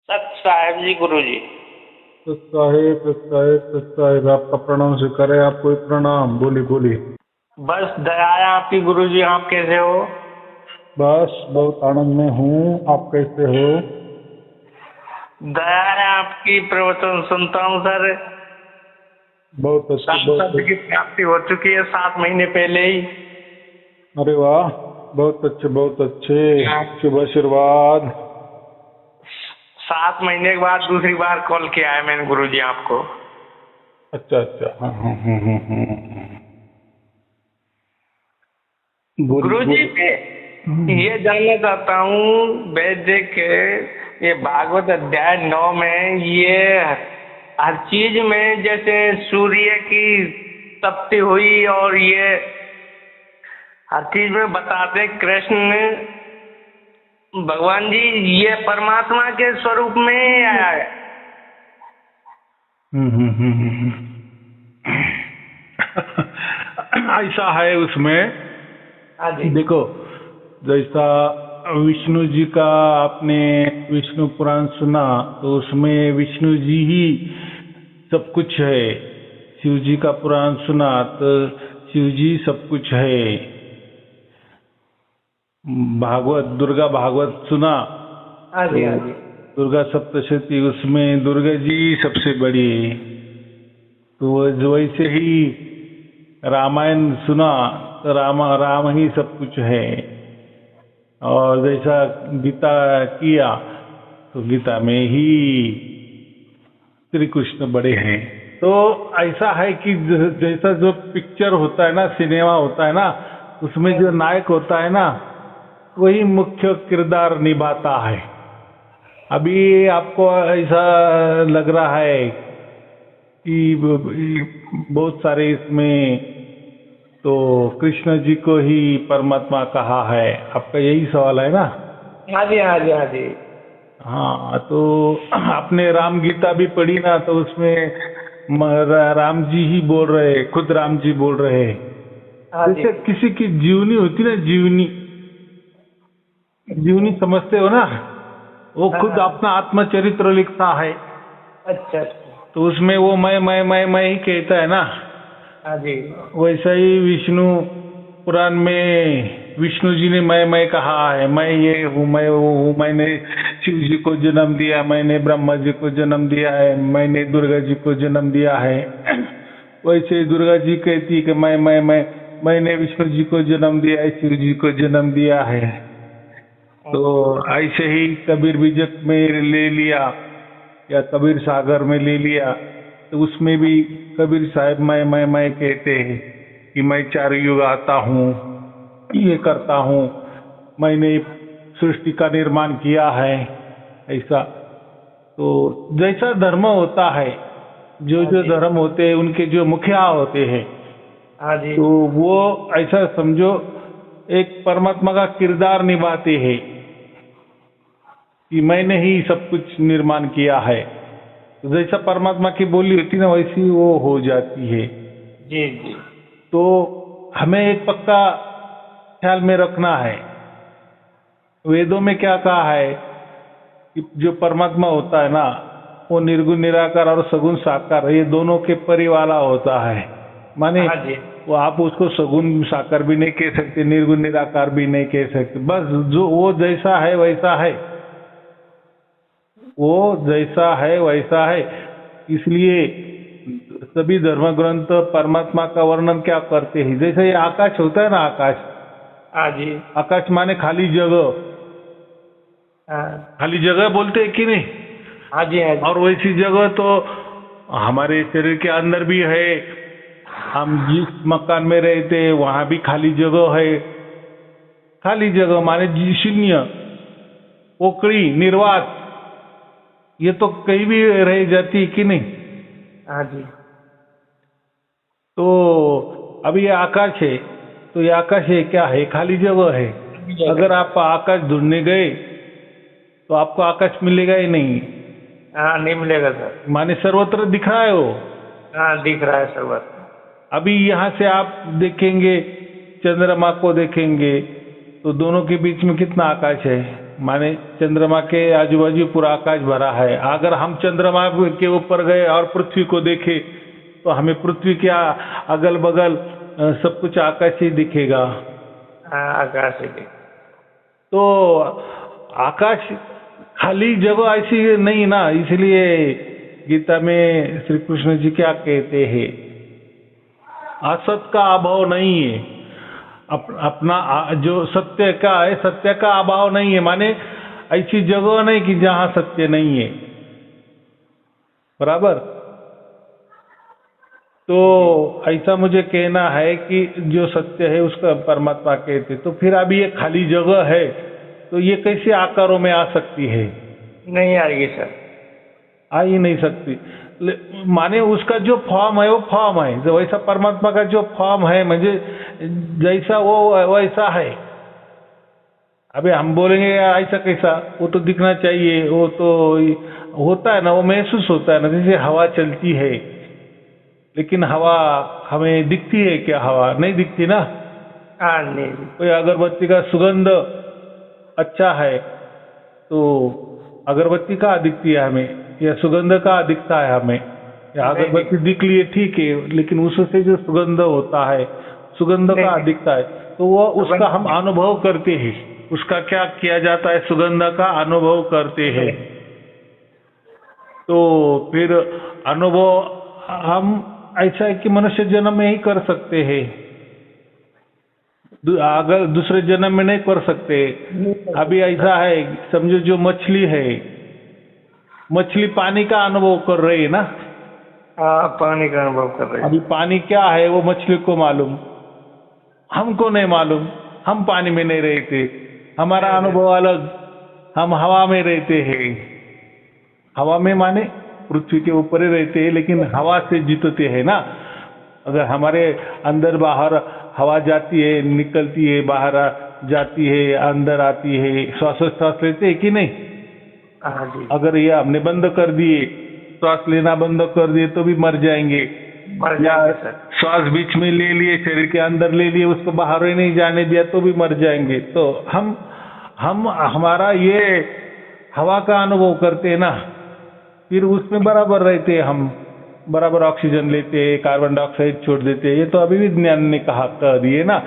सत साहेब जी, गुरु जी। सत साहेब आपका प्रणाम स्वीकारे। आपको भी प्रणाम। बोलिए बोलिए। बस दया है आपकी गुरु जी। आप कैसे हो? बस बहुत आनंद में हूँ। आप कैसे हो? दया है आपकी, प्रवचन सुनता हूँ सर। बहुत अच्छे बहुत सांसद की अच्छे। प्राप्ति हो चुकी है 7 महीने पहले ही। अरे वाह, बहुत अच्छे बहुत अच्छे। हाँ। शुभ आशीर्वाद। 7 महीने के बाद दूसरी बार कॉल किया है मैंने गुरु जी आपको। अच्छा अच्छा, हाँ हाँ हाँ हाँ हाँ। बोलिए गुरु जी बोलिए। मैं ये जानना चाहता हूँ, वैदिक ये भागवत अध्याय 9 में ये हर चीज में जैसे सूर्य की तपती हुई और ये हर चीज में बताते हैं कृष्ण भगवान जी ये परमात्मा के स्वरूप में आया है। ऐसा है उसमें। हाँ जी। देखो, जैसा विष्णु जी का आपने विष्णु पुराण सुना तो उसमें विष्णु जी ही सब कुछ है। शिव जी का पुराण सुना तो शिव जी सब कुछ है। भागवत दुर्गा भागवत सुना हाँ तो जी। हाँ जी। दुर्गा सप्तशती उसमें दुर्गा जी सबसे बड़ी। तो वैसे ही रामायण सुना तो राम ही सब कुछ है। और जैसा गीता किया तो गीता में ही श्री कृष्ण बड़े हैं। तो ऐसा है कि जैसा जो पिक्चर होता है ना, सिनेमा होता है ना, उसमें जो नायक होता है ना वही मुख्य किरदार निभाता है। अभी आपको ऐसा लग रहा है कि बहुत सारे इसमें तो कृष्ण जी को ही परमात्मा कहा है। आपका यही सवाल है ना? हाँ जी। हाँ जी। हाँ जी। हाँ, तो आपने राम गीता भी पढ़ी ना तो उसमें राम जी ही बोल रहे, खुद राम जी बोल रहे। हाँ जी। जैसे किसी की जीवनी होती ना, जीवनी जीवनी समझते हो ना, वो हाँ खुद हाँ। अपना आत्मचरित्र लिखता है अच्छा अच्छा। तो उसमें वो मैं ही कहता है ना। हाँ जी। वैसा ही विष्णु पुराण में विष्णु जी ने मैं कहा है, मैं ये हूँ मैं वो हूँ, मैंने शिव जी को जन्म दिया, मैंने ब्रह्मा जी को जन्म दिया है, मैंने दुर्गा जी को जन्म दिया है। वैसे दुर्गा जी कहती है कि मैंने विष्णु जी को जन्म दिया है, शिव जी को जन्म दिया है। तो ऐसे ही कबीर बीजक में ले लिया या कबीर सागर में ले लिया तो उसमें भी कबीर साहब मैं कहते हैं कि मैं 4 युग आता हूँ, ये करता हूँ, मैंने सृष्टि का निर्माण किया है। ऐसा तो जैसा धर्म होता है, जो हाँ जो जी। धर्म होते हैं उनके जो मुखिया होते हैं हाँ जी। तो वो ऐसा समझो एक परमात्मा का किरदार निभाते हैं कि मैंने ही सब कुछ निर्माण किया है। तो जैसा परमात्मा की बोली होती ना वैसी वो हो जाती है। जी जी। तो हमें एक पक्का ख्याल में रखना है, वेदों में क्या कहा है कि जो परमात्मा होता है ना वो निर्गुण निराकार और सगुण साकार ये दोनों के परिवाला होता है। माने हाँ जी। वो आप उसको सगुण साकार भी नहीं कह सकते, निर्गुण निराकार भी नहीं कह सकते। बस जो वो जैसा है वैसा है, वो जैसा है वैसा है। इसलिए सभी धर्म ग्रंथ परमात्मा का वर्णन क्या करते हैं, जैसे ये आकाश होता है ना, आकाश हाँ जी। आकाश माने खाली जगह, हाँ। खाली जगह बोलते हैं कि नहीं? हाँ जी। हाँ जी। और वैसी जगह तो हमारे शरीर के अंदर भी है। हम जिस मकान में रहते हैं वहां भी खाली जगह है। खाली जगह माने शून्य, ओकड़ी, निर्वात, ये तो कहीं भी रह जाती है कि नहीं? हाँ जी। तो अभी ये आकाश है तो ये आकाश है क्या है? खाली जगह है। अगर आप आकाश ढूंढने गए तो आपको आकाश मिलेगा ही नहीं। हाँ, नहीं मिलेगा सर। माने सर्वत्र दिख रहा है वो। हाँ, दिख रहा है सर्वत्र। अभी यहाँ से आप देखेंगे, चंद्रमा को देखेंगे तो दोनों के बीच में कितना आकाश है? माने चंद्रमा के आजू बाजू पूरा आकाश भरा है। अगर हम चंद्रमा के ऊपर गए और पृथ्वी को देखे तो हमें पृथ्वी के अगल बगल सब कुछ आकाश ही दिखेगा। आकाश ही तो आकाश खाली जगह ऐसी नहीं ना, इसलिए गीता में श्री कृष्ण जी क्या कहते हैं, असत का अभाव नहीं है। अपना जो सत्य का है, सत्य का अभाव नहीं है, माने ऐसी जगह नहीं कि जहां सत्य नहीं है। बराबर। तो ऐसा मुझे कहना है कि जो सत्य है उसका परमात्मा कहते। तो फिर अभी ये खाली जगह है तो ये कैसे आकारों में आ सकती है? नहीं आएगी सर, आ ही नहीं सकती। माने उसका जो फॉर्म है वो फॉर्म है, जो वैसा परमात्मा का जो फॉर्म है, मुझे जैसा वो वैसा है। अभी हम बोलेंगे ऐसा कैसा, वो तो दिखना चाहिए, वो तो होता है ना, वो महसूस होता है ना। जैसे हवा चलती है, लेकिन हवा हमें दिखती है क्या? हवा नहीं दिखती ना। नहीं। कोई अगरबत्ती का सुगंध अच्छा है तो अगरबत्ती कहाँ दिखती है हमें, या सुगंध कहाँ दिखता है हमें? या अगरबत्ती दिख लिए ठीक है, लेकिन उससे जो सुगंध होता है, सुगंध कहाँ दिखता है? तो वो उसका हम अनुभव करते हैं। उसका क्या किया जाता है? सुगंध का अनुभव करते हैं। तो फिर अनुभव हम ऐसा है कि मनुष्य जन्म में ही कर सकते हैं, अगर दूसरे जन्म में नहीं कर सकते। अभी ऐसा है, समझो जो मछली है, मछली पानी का अनुभव कर रही है ना। पानी का अनुभव कर रही है। अभी पानी क्या है वो मछली को मालूम, हमको नहीं मालूम। हम पानी में नहीं रहते, हमारा अनुभव अलग। हम हवा में रहते हैं। हवा में माने पृथ्वी के ऊपर ही रहते हैं, लेकिन हवा से जीतते हैं ना। अगर हमारे अंदर बाहर हवा जाती है, निकलती है, बाहर जाती है, अंदर आती है, श्वासोच्छ्वास लेते हैं कि नहीं? जी। अगर ये हमने बंद कर दिए, श्वास लेना बंद कर दिए तो भी मर जाएंगे। या श्वास बीच में ले लिए, शरीर के अंदर ले लिए, उसको बाहर ही नहीं जाने दिया तो भी मर जाएंगे। तो हम हमारा ये हवा का अनुभव करते हैं ना, फिर उसमें बराबर रहते हैं। हम बराबर ऑक्सीजन लेते हैं, कार्बन डाइऑक्साइड छोड़ देते हैं। ये तो अभी विज्ञान ने कह दिए ना।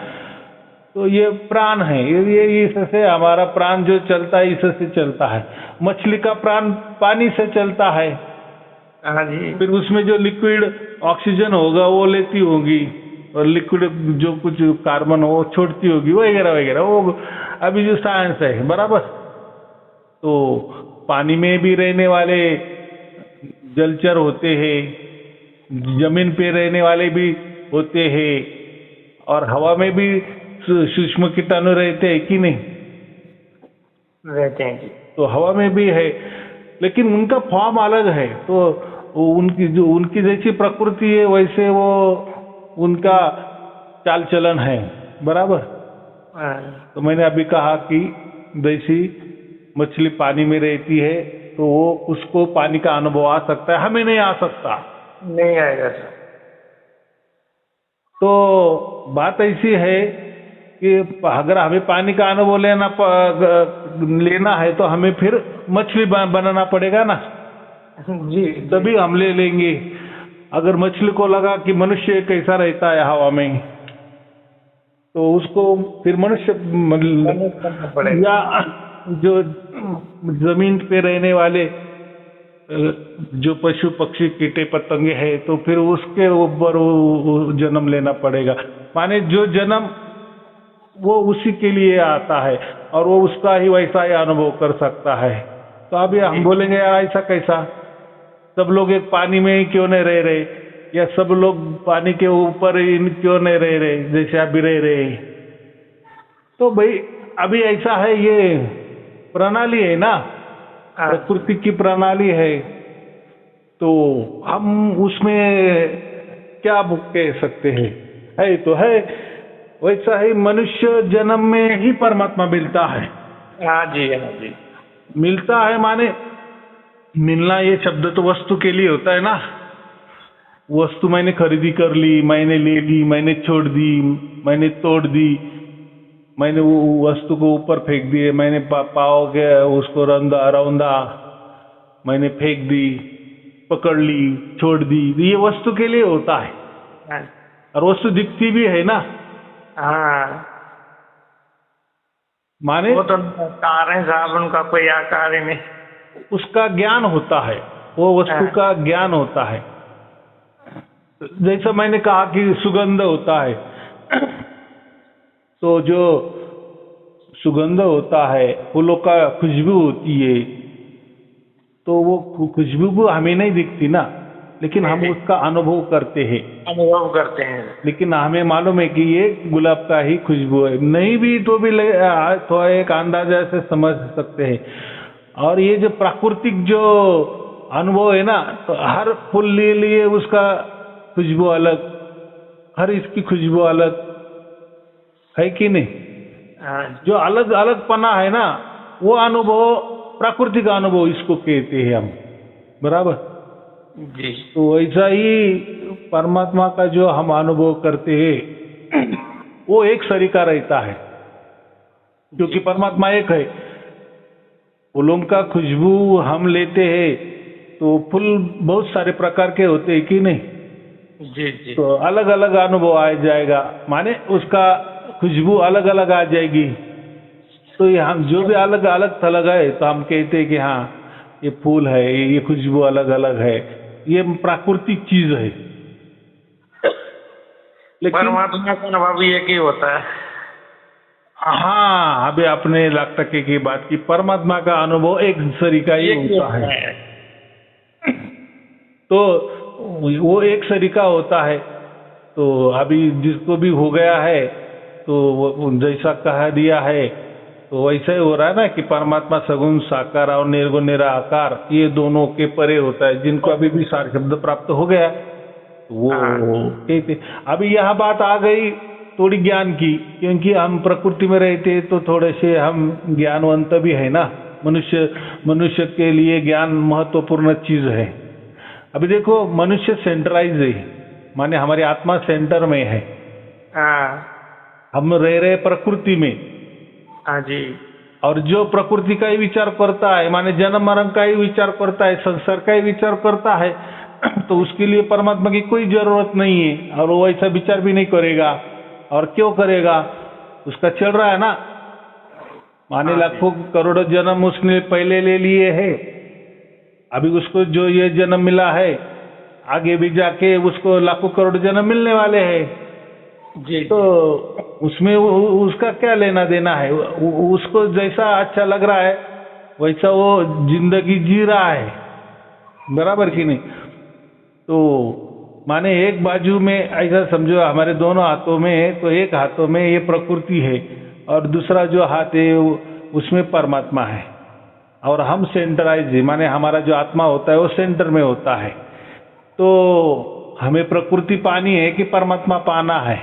तो ये प्राण है, ये इससे हमारा प्राण जो चलता है, इससे चलता है। मछली का प्राण पानी से चलता है। जी। फिर उसमें जो लिक्विड ऑक्सीजन होगा वो लेती होगी, और लिक्विड जो कुछ कार्बन हो वो छोड़ती होगी, वगैरह वगैरह। वो अभी जो साइंस है, बराबर। तो पानी में भी रहने वाले जलचर होते हैं, जमीन पे रहने वाले भी होते हैं, और हवा में भी सूक्ष्म कीटाणु रहते हैं कि नहीं? रहते हैं जी। तो हवा में भी है, लेकिन उनका फॉर्म अलग है। तो उनकी जैसी प्रकृति है, वैसे वो उनका चाल चलन है। बराबर। तो मैंने अभी कहा कि जैसी मछली पानी में रहती है तो वो उसको पानी का अनुभव आ सकता है, हमें नहीं आ सकता। नहीं आएगा सर। तो बात ऐसी है कि अगर हमें पानी का अनुभव लेना है तो हमें फिर मछली बनाना पड़ेगा ना जी। तभी हम ले लेंगे। अगर मछली को लगा कि मनुष्य कैसा रहता है हवा में, तो उसको फिर मनुष्य या जो जमीन पे रहने वाले जो पशु पक्षी कीटे पतंगे हैं, तो फिर उसके ऊपर जन्म लेना पड़ेगा। माने जो जन्म वो उसी के लिए आता है, और वो उसका ही वैसा ही अनुभव कर सकता है। तो अभी हम बोलेंगे यार ऐसा कैसा, सब लोग एक पानी में ही क्यों नहीं रह रहे, या सब लोग पानी के ऊपर ही क्यों नहीं रह रहे जैसे अभी रह रहे? तो भाई अभी ऐसा है, ये प्रणाली है ना, प्रकृति की प्रणाली है। तो हम उसमें क्या कह सकते हैं, है तो है। वैसा ही मनुष्य जन्म में ही परमात्मा मिलता है। हाँ जी, हाँ जी। मिलता है माने मिलना, ये शब्द तो वस्तु के लिए होता है ना। वस्तु मैंने खरीदी कर ली, मैंने ले ली, मैंने छोड़ दी, मैंने तोड़ दी, मैंने वो वस्तु को ऊपर फेंक दिए, मैंने पाव के उसको रौंदा, मैंने फेंक दी, पकड़ ली, छोड़ दी, ये वस्तु के लिए होता है। हाँ। और वस्तु दिखती भी है ना, हाँ माने वो तो कार है साहब, उनका कोई आकार ही नहीं। उसका ज्ञान होता है, वो वस्तु का ज्ञान होता है। जैसा मैंने कहा कि सुगंध होता है, तो जो सुगंध होता है, फूलों का खुशबू होती है, तो वो खुशबू को हमें नहीं दिखती ना, लेकिन हम उसका अनुभव करते हैं, अनुभव करते हैं। लेकिन हमें मालूम है कि ये गुलाब का ही खुशबू है, नहीं भी तो भी थोड़ा एक अंदाजा से समझ सकते हैं। और ये जो प्राकृतिक जो अनुभव है ना, तो हर फूल ले लिए उसका खुशबू अलग, हर इसकी खुशबू अलग है कि नहीं? जो अलग अलग पना है ना, वो अनुभव प्राकृतिक अनुभव इसको कहते हैं हम, बराबर जी। तो ऐसा ही परमात्मा का जो हम अनुभव करते हैं वो एक सरीका रहता है, क्योंकि परमात्मा एक है। फूलों का खुशबू हम लेते हैं तो फूल बहुत सारे प्रकार के होते हैं कि नहीं? जी जी। तो अलग अलग अनुभव आ जाएगा, माने उसका खुशबू अलग अलग आ जाएगी। तो ये हम जो भी अलग अलग थलग है तो हम कहते हैं कि हाँ ये फूल है, ये खुशबू अलग अलग है, ये प्राकृतिक चीज है। लेकिन परमात्मा का अनुभव एक ही होता है। हाँ, अभी आपने 1,00,000% की बात की, परमात्मा का अनुभव एक सरीका ही होता है। तो वो एक सरीका होता है। तो अभी जिसको भी हो गया है तो जैसा कहा दिया है तो वैसा ही हो रहा है ना कि परमात्मा सगुण साकार और निर्गुण निराकार ये दोनों के परे होता है। जिनको अभी भी सार शब्द प्राप्त हो गया वो कहते। अभी यह बात आ गई थोड़ी ज्ञान की, क्योंकि हम प्रकृति में रहते तो थोड़े से हम ज्ञानवंत भी है ना। मनुष्य के लिए ज्ञान महत्वपूर्ण चीज है। अभी देखो मनुष्य सेंट्रलाइज है, माने हमारी आत्मा सेंटर में है। हम रह रहे प्रकृति में। हाँ जी। और जो प्रकृति का ही विचार करता है, माने जन्म मरण का ही विचार करता है, संसार का ही विचार करता है, तो उसके लिए परमात्मा की कोई जरूरत नहीं है और वो ऐसा विचार भी नहीं करेगा। और क्यों करेगा? उसका चल रहा है ना, माने लाखों करोड़ों जन्म उसने पहले ले लिए है। अभी उसको जो ये जन्म मिला है, आगे भी जाके उसको लाखों करोड़ जन्म मिलने वाले हैं जी। तो उसमें उसका क्या लेना देना है? उसको जैसा अच्छा लग रहा है वैसा वो जिंदगी जी रहा है, बराबर कि नहीं? तो माने एक बाजू में ऐसा समझो, हमारे दोनों हाथों में, तो एक हाथों में ये प्रकृति है और दूसरा जो हाथ है उसमें परमात्मा है। और हम सेंटराइज है, माने हमारा जो आत्मा होता है वो सेंटर में होता है। तो हमें प्रकृति पानी है कि परमात्मा पाना है?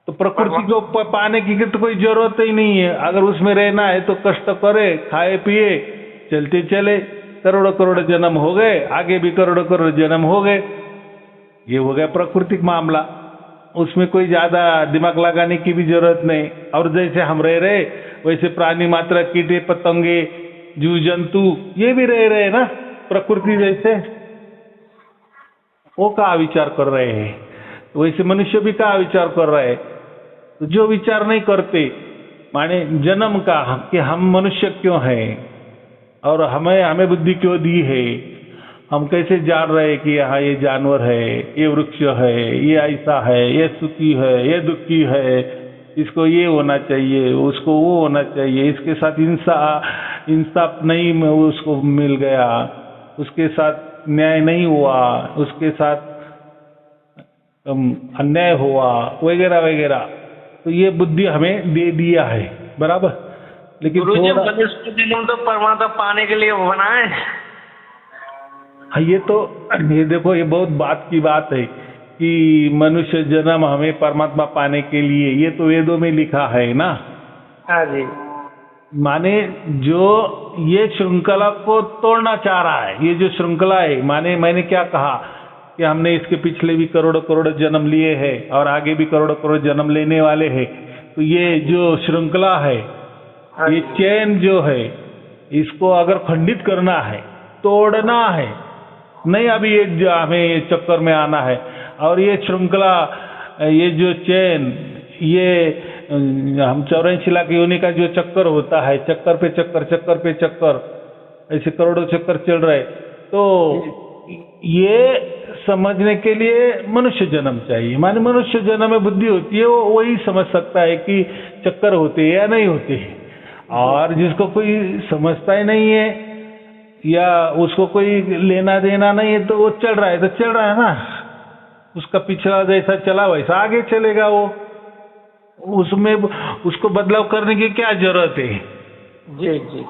तो प्रकृति को पाने की तो कोई जरूरत ही नहीं है। अगर उसमें रहना है तो कष्ट करे, खाए पिए, चलते चले। करोड़ों करोड़ जन्म हो गए, आगे भी करोड़ों करोड़ जन्म हो गए। ये हो गया प्राकृतिक मामला, उसमें कोई ज्यादा दिमाग लगाने की भी जरूरत नहीं। और जैसे हम रह रहे वैसे प्राणी मात्र, कीटे पतंगे, जीव जंतु ये भी रह रहे ना प्रकृति जैसे। वो क्या विचार कर रहे हैं? वैसे मनुष्य भी क्या विचार कर रहे हैं? तो जो विचार नहीं करते, माने जन्म का कि हम मनुष्य क्यों हैं और हमें बुद्धि क्यों दी है, हम कैसे जान रहे कि यहाँ ये जानवर है, ये वृक्ष है, ये ऐसा है, ये सुखी है, ये दुखी है, इसको ये होना चाहिए, उसको वो होना चाहिए, इसके साथ इंसाफ नहीं उसको मिल गया, उसके साथ न्याय नहीं हुआ, उसके साथ अन्याय हुआ, वगैरह वगैरह। तो ये बुद्धि हमें दे दिया है, बराबर। लेकिन जन्म तो परमात्मा पाने के लिए बनाए। हाँ, ये देखो, ये बहुत बात की बात है कि मनुष्य जन्म हमें परमात्मा पाने के लिए, ये तो वेदों में लिखा है ना। हाँ जी। माने जो ये श्रृंखला को तोड़ना चाह रहा है, ये जो श्रृंखला है, माने मैंने क्या कहा कि हमने इसके पिछले भी करोड़ों करोड़ जन्म लिए हैं और आगे भी करोड़ों करोड़ जन्म लेने वाले हैं। तो ये जो श्रृंखला है, ये चैन जो है, इसको अगर खंडित करना है, तोड़ना है, नहीं अभी ये हमें ये चक्कर में आना है। और ये श्रृंखला, ये जो चैन, ये हम 84 लाख योनि का जो चक्कर होता है, चक्कर पे चक्कर, चक्कर पे चक्कर, ऐसे करोड़ों चक्कर चल रहे, तो ये समझने के लिए मनुष्य जन्म चाहिए। माने मनुष्य जन्म में बुद्धि होती है, वो वही समझ सकता है कि चक्कर होते हैं या नहीं होते हैं। और जिसको कोई समझता ही नहीं है या उसको कोई लेना देना नहीं है, तो वो चल रहा है तो चल रहा है ना, उसका पिछला जैसा चला वैसा आगे चलेगा। वो उसमें उसको बदलाव करने की क्या जरूरत है? जी जी,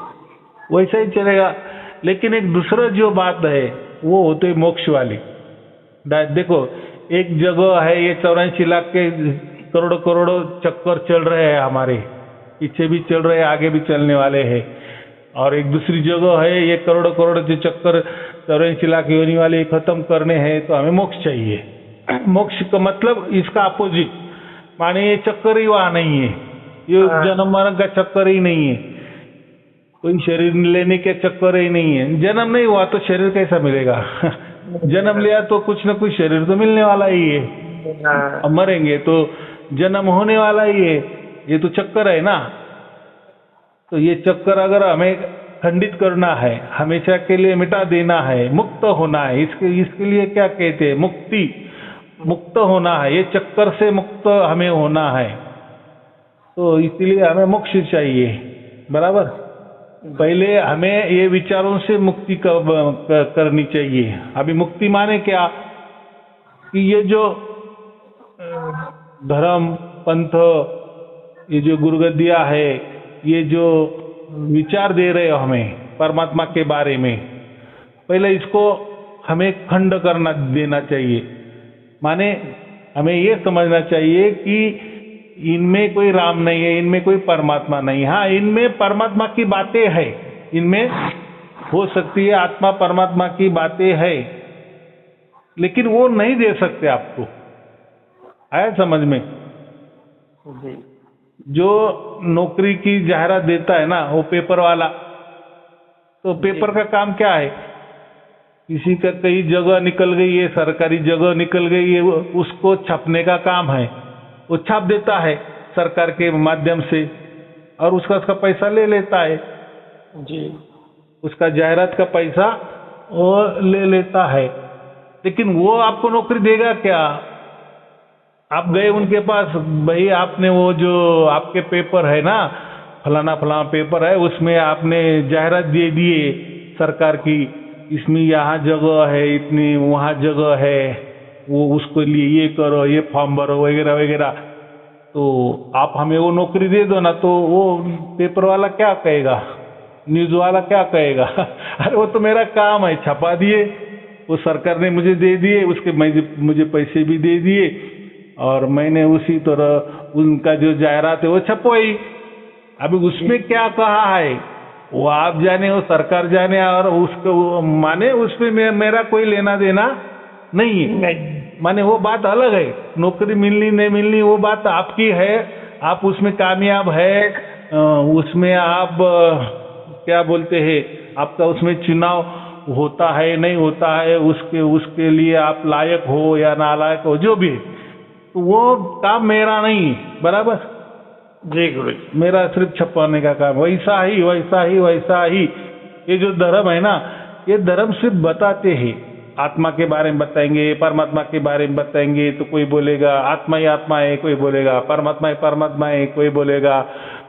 वैसा ही चलेगा। लेकिन एक दूसरा जो बात है वो होते है मोक्ष वाली। देखो, एक जगह है, ये 84 लाख के करोड़ों करोड़ों चक्कर चल रहे हैं, हमारे पीछे भी चल रहे हैं, आगे भी चलने वाले हैं। और एक दूसरी जगह है, ये करोड़ों करोड़ों जो चक्कर 84 लाख योनि वाले खत्म करने हैं, तो हमें मोक्ष चाहिए। मोक्ष का मतलब इसका अपोजिट, माने ये चक्कर ही वहां नहीं है, ये जन्म मरण का चक्कर ही नहीं है, कोई शरीर लेने के चक्कर ही नहीं है। जन्म नहीं हुआ तो शरीर कैसा मिलेगा? जन्म लिया तो कुछ न कुछ शरीर तो मिलने वाला ही है, अब मरेंगे तो जन्म होने वाला ही है, ये तो चक्कर है ना। तो ये चक्कर अगर हमें खंडित करना है, हमेशा के लिए मिटा देना है, मुक्त होना है, इसके लिए क्या कहते हैं? मुक्ति, मुक्त होना है, ये चक्कर से मुक्त हमें होना है। तो इसलिए हमें मोक्ष चाहिए, बराबर। पहले हमें ये विचारों से मुक्ति करनी चाहिए। अभी मुक्ति माने क्या कि ये जो धर्म पंथ, ये जो गुरुगद्दिया है, ये जो विचार दे रहे हो हमें परमात्मा के बारे में, पहले इसको हमें खंड करना देना चाहिए। माने हमें ये समझना चाहिए कि इनमें कोई राम नहीं है, इनमें कोई परमात्मा नहीं। हाँ, इनमें परमात्मा की बातें है, इनमें हो सकती है आत्मा परमात्मा की बातें है, लेकिन वो नहीं दे सकते आपको। आया समझ में? जी। जो नौकरी की जाहिरात देता है ना, वो पेपर वाला, तो पेपर का काम क्या है? किसी का कई जगह निकल गई है, सरकारी जगह निकल गई है, उसको छापने का काम है। वो छाप देता है सरकार के माध्यम से, और उसका पैसा ले लेता है जी, उसका जाहिरात का पैसा वो ले लेता है। लेकिन वो आपको नौकरी देगा क्या? आप गए उनके पास, भाई आपने वो जो आपके पेपर है ना, फलाना फलाना पेपर है, उसमें आपने जाहिरात दे दिए सरकार की, इसमें यहाँ जगह है, इतनी वहाँ जगह है, वो उसको लिए ये करो, ये फॉर्म भरो वगैरह वगैरह, तो आप हमें वो नौकरी दे दो ना। तो वो पेपर वाला क्या कहेगा, न्यूज़ वाला क्या कहेगा? अरे वो तो मेरा काम है, छपा दिए, वो सरकार ने मुझे दे दिए, उसके मुझे पैसे भी दे दिए, और मैंने उसी तरह उनका जो जाहिरात है वो छपवाई। अभी उसमें क्या कहा है वो आप जाने, वो सरकार जाने, और उसको माने उसमें मेरा कोई लेना देना नहीं है। माने वो बात अलग है, नौकरी मिलनी नहीं मिलनी वो बात आपकी है, आप उसमें कामयाब है, उसमें आप क्या बोलते हैं, आपका उसमें चुनाव होता है नहीं होता है, उसके लिए आप लायक हो या नालायक हो, जो भी है, तो वो काम मेरा नहीं, बराबर। जी गुरु, मेरा सिर्फ छपाने का काम। वैसा ही वैसा ही वैसा ही ये जो धर्म है ना, ये धर्म सिर्फ बताते हैं, आत्मा के बारे में बताएंगे, परमात्मा के बारे में बताएंगे, तो कोई बोलेगा आत्मा ही आत्मा है, कोई बोलेगा परमात्मा ही परमात्मा है, कोई बोलेगा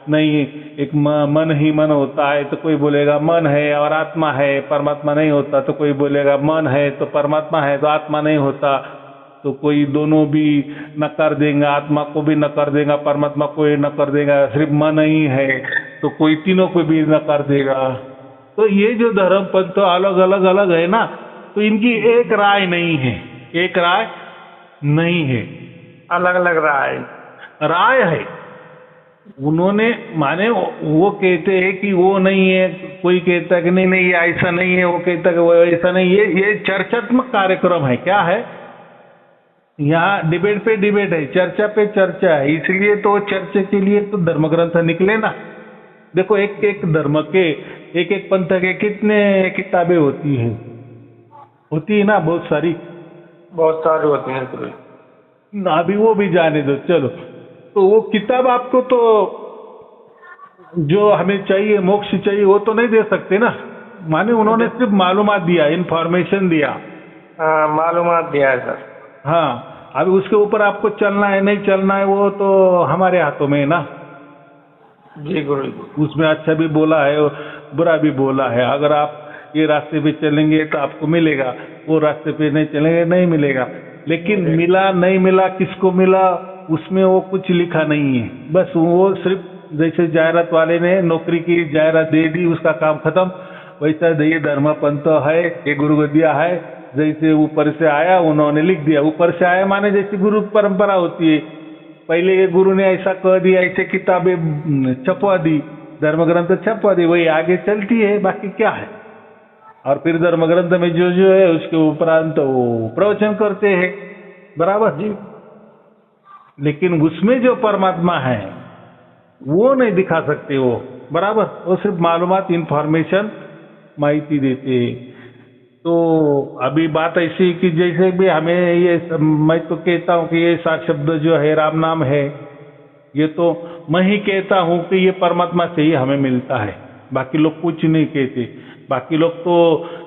नहीं एक मन ही मन होता है, तो कोई बोलेगा मन है और आत्मा है, परमात्मा नहीं होता, तो कोई बोलेगा मन है तो परमात्मा है तो आत्मा नहीं होता, तो कोई दोनों भी नकार देगा, आत्मा को भी नकार देगा, परमात्मा को भी नकार देगा, सिर्फ मन ही है तो कोई तीनों को भी नकार देगा। तो ये जो धर्म पंथ अलग अलग अलग है ना, तो इनकी एक राय नहीं है, एक राय नहीं है, अलग अलग राय है। उन्होंने माने वो कहते हैं कि वो नहीं है, कोई कहता है कि नहीं नहीं ये ऐसा नहीं है, वो कहता है कि वो ऐसा नहीं है। ये चर्चात्मक कार्यक्रम है, क्या है यहाँ डिबेट पे डिबेट है, चर्चा पे चर्चा है, इसलिए तो चर्चा के लिए तो धर्म ग्रंथ निकले ना। देखो एक एक धर्म के, एक एक पंथ के कितने किताबें होती है ना, बहुत सारी होती हैं गुरु जी। अभी वो भी जाने दो, चलो। तो वो किताब आपको तो जो हमें चाहिए, मोक्ष चाहिए, वो तो नहीं दे सकते ना। माने उन्होंने सिर्फ मालूमात दिया, इंफॉर्मेशन दिया। हाँ, मालूमात दिया है सर। हाँ, अभी उसके ऊपर आपको चलना है नहीं चलना है वो तो हमारे हाथों में है ना। जी गुरु जी। उसमें अच्छा भी बोला है और बुरा भी बोला है। अगर आप ये रास्ते पे चलेंगे तो आपको मिलेगा, वो रास्ते पे नहीं चलेंगे नहीं मिलेगा। लेकिन मिला नहीं मिला, किसको मिला, उसमें वो कुछ लिखा नहीं है। बस वो सिर्फ जैसे जायरात वाले ने नौकरी की जायरात दे दी, उसका काम खत्म। वैसा ये धर्म पंथ है, ये गुरु गद्दिया है, जैसे ऊपर से आया उन्होंने लिख दिया। ऊपर से आया माने जैसी गुरु परंपरा होती है, पहले ये गुरु ने ऐसा कह दिया, ऐसे किताबें छपवा दी, धर्म ग्रंथ छपवा दी, वही आगे चलती है, बाकी क्या है। और फिर धर्म ग्रंथ में जो जो है उसके उपरांत वो प्रवचन करते हैं, बराबर जी। लेकिन उसमें जो परमात्मा है वो नहीं दिखा सकते वो, बराबर। वो सिर्फ मालूमात, इंफॉर्मेशन, माहिती देते हैं। तो अभी बात ऐसी कि जैसे भी हमें ये, मैं तो कहता हूँ कि ये 7 शब्द जो है राम नाम है, ये तो मैं ही कहता हूँ कि ये परमात्मा से ही हमें मिलता है, बाकी लोग कुछ नहीं कहते। बाकी लोग तो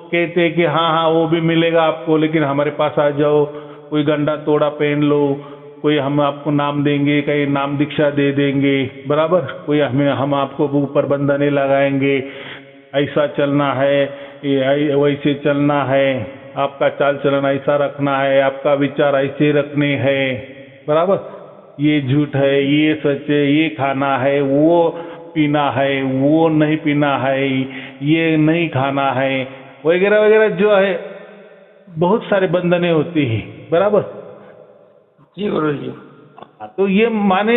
कहते हैं कि हाँ हाँ वो भी मिलेगा आपको, लेकिन हमारे पास आ जाओ, कोई गंडा तोड़ा पहन लो, कोई हम आपको नाम देंगे, कहीं नाम दीक्षा दे देंगे, बराबर। कोई हम आपको ऊपर बंधने लगाएंगे, ऐसा चलना है, वैसे चलना है, आपका चाल चलन ऐसा रखना है, आपका विचार ऐसे रखने हैं, बराबर। ये झूठ है, ये सच है, ये खाना है, वो पीना है, वो नहीं पीना है, ये नहीं खाना है, वगैरह वगैरह जो है बहुत सारे बंधने होती हैं, बराबर जी गुरु जी। तो ये माने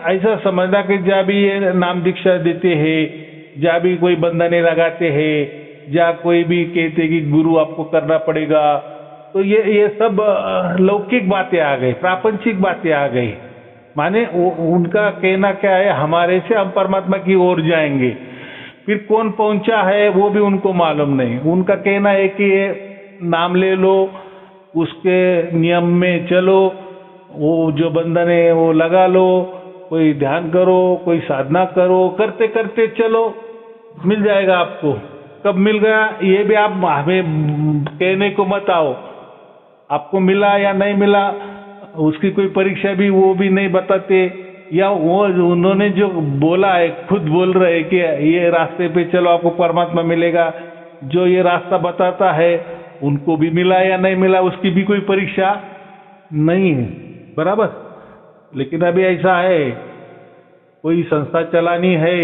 ऐसा समझना कि जहाँ भी ये नाम दीक्षा देते हैं, जहाँ भी कोई बंधने लगाते हैं, जहाँ कोई भी कहते कि गुरु आपको करना पड़ेगा, तो ये सब लौकिक बातें आ गई, प्रापंचिक बातें आ गई। माने उनका कहना क्या है, हमारे से हम परमात्मा की ओर जाएंगे। फिर कौन पहुंचा है वो भी उनको मालूम नहीं। उनका कहना है कि नाम ले लो, उसके नियम में चलो, वो जो बंधन है वो लगा लो, कोई ध्यान करो, कोई साधना करो, करते करते चलो, मिल जाएगा आपको। कब मिल गया ये भी आप हमें कहने को मत आओ, आपको मिला या नहीं मिला उसकी कोई परीक्षा भी वो भी नहीं बताते, या वो उन्होंने जो बोला है खुद बोल रहे कि ये रास्ते पे चलो आपको परमात्मा मिलेगा, जो ये रास्ता बताता है उनको भी मिला या नहीं मिला उसकी भी कोई परीक्षा नहीं है, बराबर। लेकिन अभी ऐसा है, कोई संस्था चलानी है,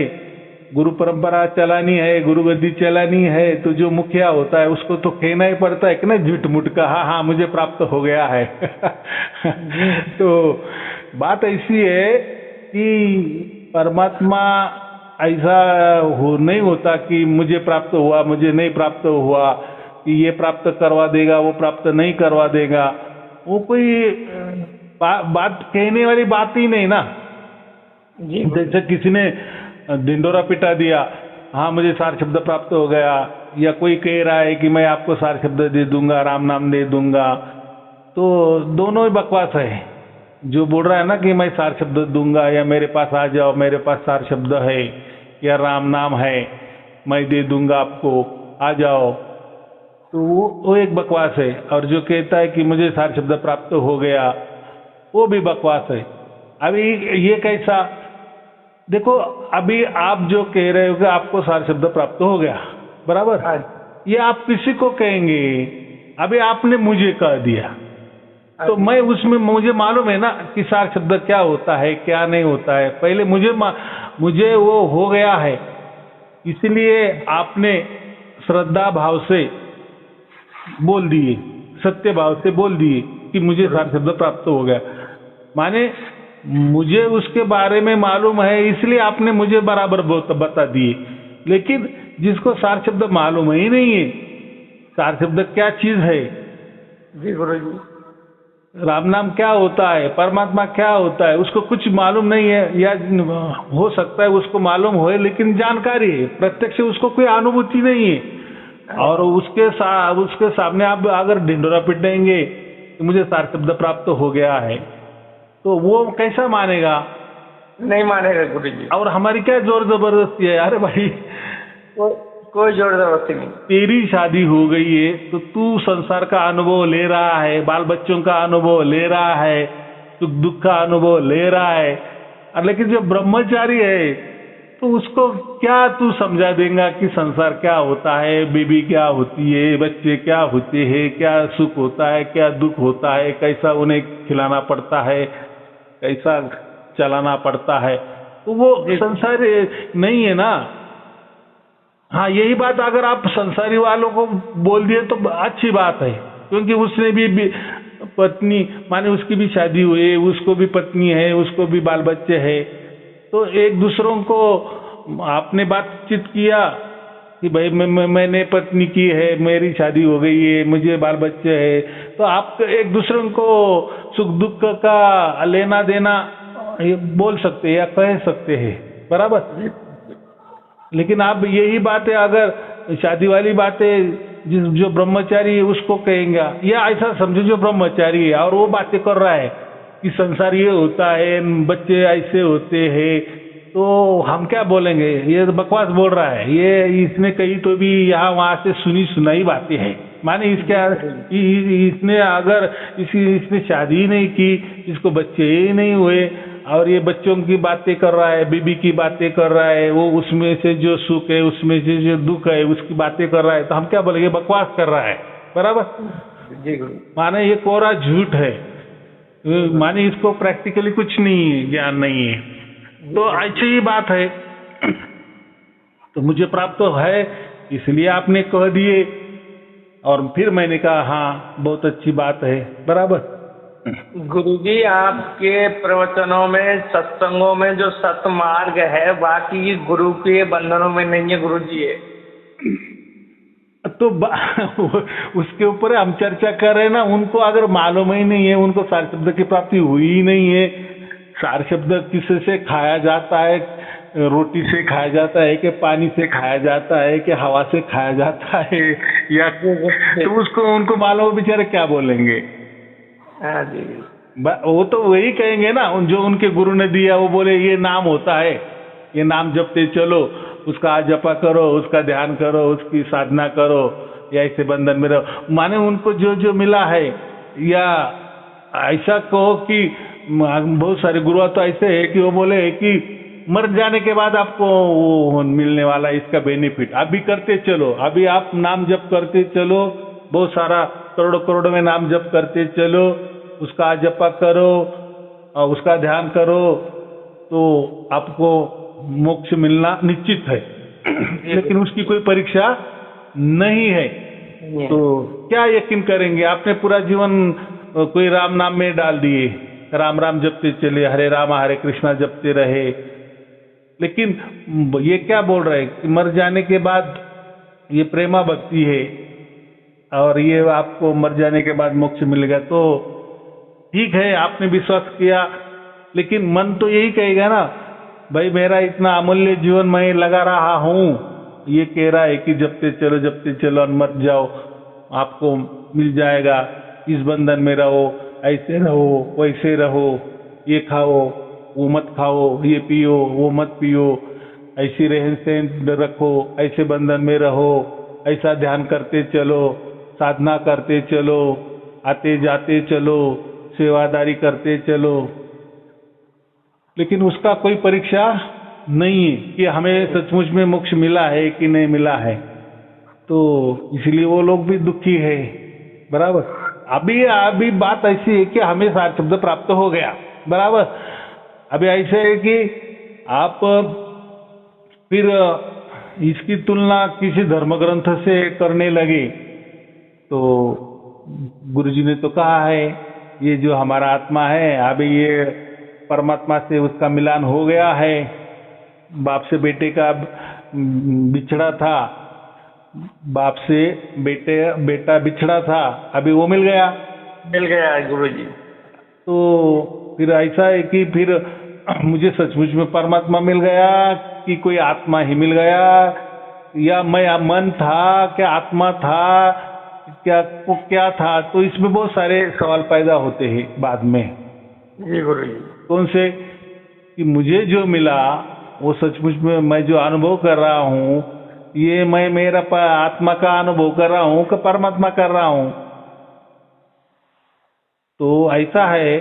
गुरु परंपरा चलानी है, गुरु गद्दी चलानी है, तो जो मुखिया होता है उसको तो कहना ही पड़ता है कि ना झूठ मूठ का, हाँ हाँ मुझे प्राप्त हो गया है। तो बात ऐसी है कि परमात्मा ऐसा नहीं होता कि मुझे प्राप्त हुआ मुझे नहीं प्राप्त हुआ, कि ये प्राप्त करवा देगा वो प्राप्त नहीं करवा देगा। वो कोई बात कहने वाली बात ही नहीं ना। जैसे किसी ने ढिंडोरा पिटा दिया, हाँ मुझे 4 शब्द प्राप्त हो गया, या कोई कह रहा है कि मैं आपको 4 शब्द दे दूंगा, राम नाम दे दूंगा, तो दोनों ही बकवास है। जो बोल रहा है ना कि मैं 4 शब्द दूंगा, या मेरे पास आ जाओ मेरे पास 4 शब्द है, या राम नाम है मैं दे दूंगा आपको, आ जाओ, तो वो एक बकवास है। और जो कहता है कि मुझे 4 शब्द प्राप्त हो गया, वो भी बकवास है। अभी ये कैसा, देखो अभी आप जो कह रहे हो कि आपको 4 शब्द प्राप्त हो गया, बराबर, ये आप किसी को कहेंगे, अभी आपने मुझे कह दिया, तो मैं उसमें मुझे मालूम है ना कि 4 शब्द क्या होता है क्या नहीं होता है, पहले मुझे वो हो गया है, इसलिए आपने श्रद्धा भाव से बोल दिए, सत्य भाव से बोल दिए कि मुझे 4 शब्द प्राप्त हो गया। माने मुझे उसके बारे में मालूम है इसलिए आपने मुझे बराबर बता दिए। लेकिन जिसको 4 शब्द मालूम ही नहीं है 4 शब्द क्या चीज है, जी गुरु जी, राम नाम क्या होता है, परमात्मा क्या होता है, उसको कुछ मालूम नहीं है, या हो सकता है उसको मालूम होए लेकिन जानकारी है, प्रत्यक्ष उसको कोई अनुभूति नहीं है। और उसके सामने आप अगर ढिंडोरा पिटेंगे कि मुझे सार शब्द प्राप्त हो गया है, तो वो कैसा मानेगा? नहीं मानेगा गुरुजी। और हमारी क्या जोर जबरदस्ती है? अरे भाई, कोई जोर जबरदस्ती नहीं। तेरी शादी हो गई है तो तू संसार का अनुभव ले रहा है, बाल बच्चों का अनुभव ले रहा है, सुख दुख का अनुभव ले रहा है, लेकिन जो ब्रह्मचारी है तो उसको क्या तू समझा देगा कि संसार क्या होता है, बीबी क्या होती है, बच्चे क्या होते हैं, क्या सुख होता है, क्या दुख होता है, कैसा उन्हें खिलाना पड़ता है, कैसा चलाना पड़ता है, तो वो संसार नहीं है ना। हाँ, यही बात अगर आप संसारी वालों को बोल दिए तो अच्छी बात है, क्योंकि उसने भी पत्नी, माने उसकी भी शादी हुई, उसको भी पत्नी है, उसको भी बाल बच्चे हैं, तो एक दूसरों को आपने बातचीत किया कि भाई मैंने पत्नी की है, मेरी शादी हो गई है, मुझे बाल बच्चे हैं, तो आप एक दूसरों को सुख दुख का लेना देना बोल सकते हैं या कह सकते हैं, बराबर। लेकिन आप यही बातें अगर शादी वाली बातें जो ब्रह्मचारी है उसको कहेंगे, या ऐसा समझो जो ब्रह्मचारी है और वो बातें कर रहा है कि संसार ये होता है, बच्चे ऐसे होते हैं, तो हम क्या बोलेंगे? ये बकवास बोल रहा है, ये इसने कही तो भी यहाँ वहाँ से सुनी सुनाई बातें हैं। माने इसने अगर इसने शादी ही नहीं की, इसको बच्चे ही नहीं हुए, और ये बच्चों की बातें कर रहा है, बीबी की बातें कर रहा है, वो उसमें से जो सुख है, उसमें से जो दुख है, उसकी बातें कर रहा है, तो हम क्या बोलेंगे? बकवास कर रहा है, बराबर जी। माने ये कोरा झूठ है, माने इसको प्रैक्टिकली कुछ नहीं है, ज्ञान नहीं है। तो ऐसी ही बात है। तो मुझे प्राप्त तो है, इसलिए आपने कह दिए, और फिर मैंने कहा हाँ बहुत अच्छी बात है, बराबर। गुरुजी, आपके प्रवचनों में, सत्संगों में जो सतमार्ग है, बाकी गुरु के बंधनों में नहीं है गुरुजी। है तो उसके ऊपर हम चर्चा कर रहे हैं ना। उनको अगर मालूम ही नहीं है, उनको सार शब्द की प्राप्ति हुई ही नहीं है। सार शब्द किस से खाया जाता है? रोटी से खाया जाता है कि पानी से खाया जाता है कि हवा से खाया जाता है, या तो उसको उनको मालूम, बेचारे क्या बोलेंगे? हाँ जी, वो तो वही कहेंगे ना जो उनके गुरु ने दिया। वो बोले ये नाम होता है, ये नाम जपते चलो, उसका जपा करो, उसका ध्यान करो, उसकी साधना करो, या ऐसे बंधन में रहो। माने उनको जो जो मिला है, या ऐसा कहो कि बहुत सारे गुरु तो ऐसे है कि वो बोले कि मर जाने के बाद आपको वो मिलने वाला इसका बेनिफिट, अभी करते चलो, अभी आप नाम जप करते चलो, बहुत सारा करोड़ों करोड़ों में नाम जप करते चलो, उसका जपा करो और उसका ध्यान करो, तो आपको मोक्ष मिलना निश्चित है। लेकिन उसकी कोई परीक्षा नहीं है, तो क्या यकीन करेंगे? आपने पूरा जीवन कोई राम नाम में डाल दिए, राम राम जपते चले, हरे राम हरे कृष्णा जपते रहे, लेकिन ये क्या बोल रहे हैं कि मर जाने के बाद ये प्रेमा भक्ति है और ये आपको मर जाने के बाद मोक्ष मिलेगा। तो ठीक है, आपने विश्वास किया, लेकिन मन तो यही कहेगा ना, भाई मेरा इतना अमूल्य जीवन मैं लगा रहा हूँ, ये कह रहा है कि जपते चलो और मत जाओ, आपको मिल जाएगा, इस बंधन में रहो, ऐसे रहो, वैसे रहो, ये खाओ, वो मत खाओ, ये पियो, वो मत पियो, ऐसी रहन सहन रखो, ऐसे बंधन में रहो, ऐसा ध्यान करते चलो, साधना करते चलो, आते जाते चलो, सेवादारी करते चलो, लेकिन उसका कोई परीक्षा नहीं है कि हमें सचमुच में मोक्ष मिला है कि नहीं मिला है। तो इसलिए वो लोग भी दुखी है, बराबर। अभी बात ऐसी है कि हमें सार शब्द प्राप्त हो गया, बराबर। अभी ऐसे है कि आप फिर इसकी तुलना किसी धर्म ग्रंथ से करने लगे, तो गुरुजी ने तो कहा है ये जो हमारा आत्मा है, अभी ये परमात्मा से उसका मिलान हो गया है, बाप से बेटे का बिछड़ा था, बाप से बेटा बिछड़ा था, अभी वो मिल गया गुरुजी। तो फिर ऐसा है कि फिर मुझे सचमुच में परमात्मा मिल गया कि कोई आत्मा ही मिल गया, या मैं मन था क्या आत्मा था क्या था? तो इसमें बहुत सारे सवाल पैदा होते हैं बाद में। जी गुरु जी। कौन से कि मुझे जो मिला वो सचमुच में मैं जो अनुभव कर रहा हूँ, ये मैं मेरा आत्मा का अनुभव कर रहा हूँ कि परमात्मा कर रहा हूँ? तो ऐसा है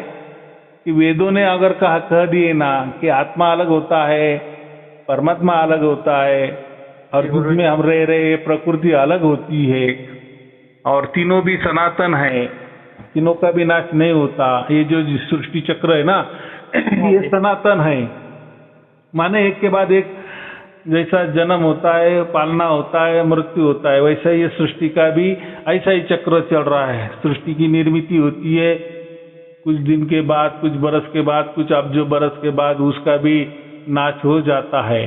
कि वेदों ने अगर कह दिए ना कि आत्मा अलग होता है, परमात्मा अलग होता है, और जिसमें हम रह रहे प्रकृति अलग होती है, और तीनों भी सनातन है, तीनों का भी नाश नहीं होता। ये जो सृष्टि चक्र है ना, ये सनातन है। माने एक के बाद एक जैसा जन्म होता है, पालना होता है, मृत्यु होता है, वैसा ये सृष्टि का भी ऐसा ही चक्र चल रहा है। सृष्टि की निर्मित होती है, कुछ दिन के बाद, कुछ बरस के बाद, कुछ अब्जों बरस के बाद उसका भी नाश हो जाता है,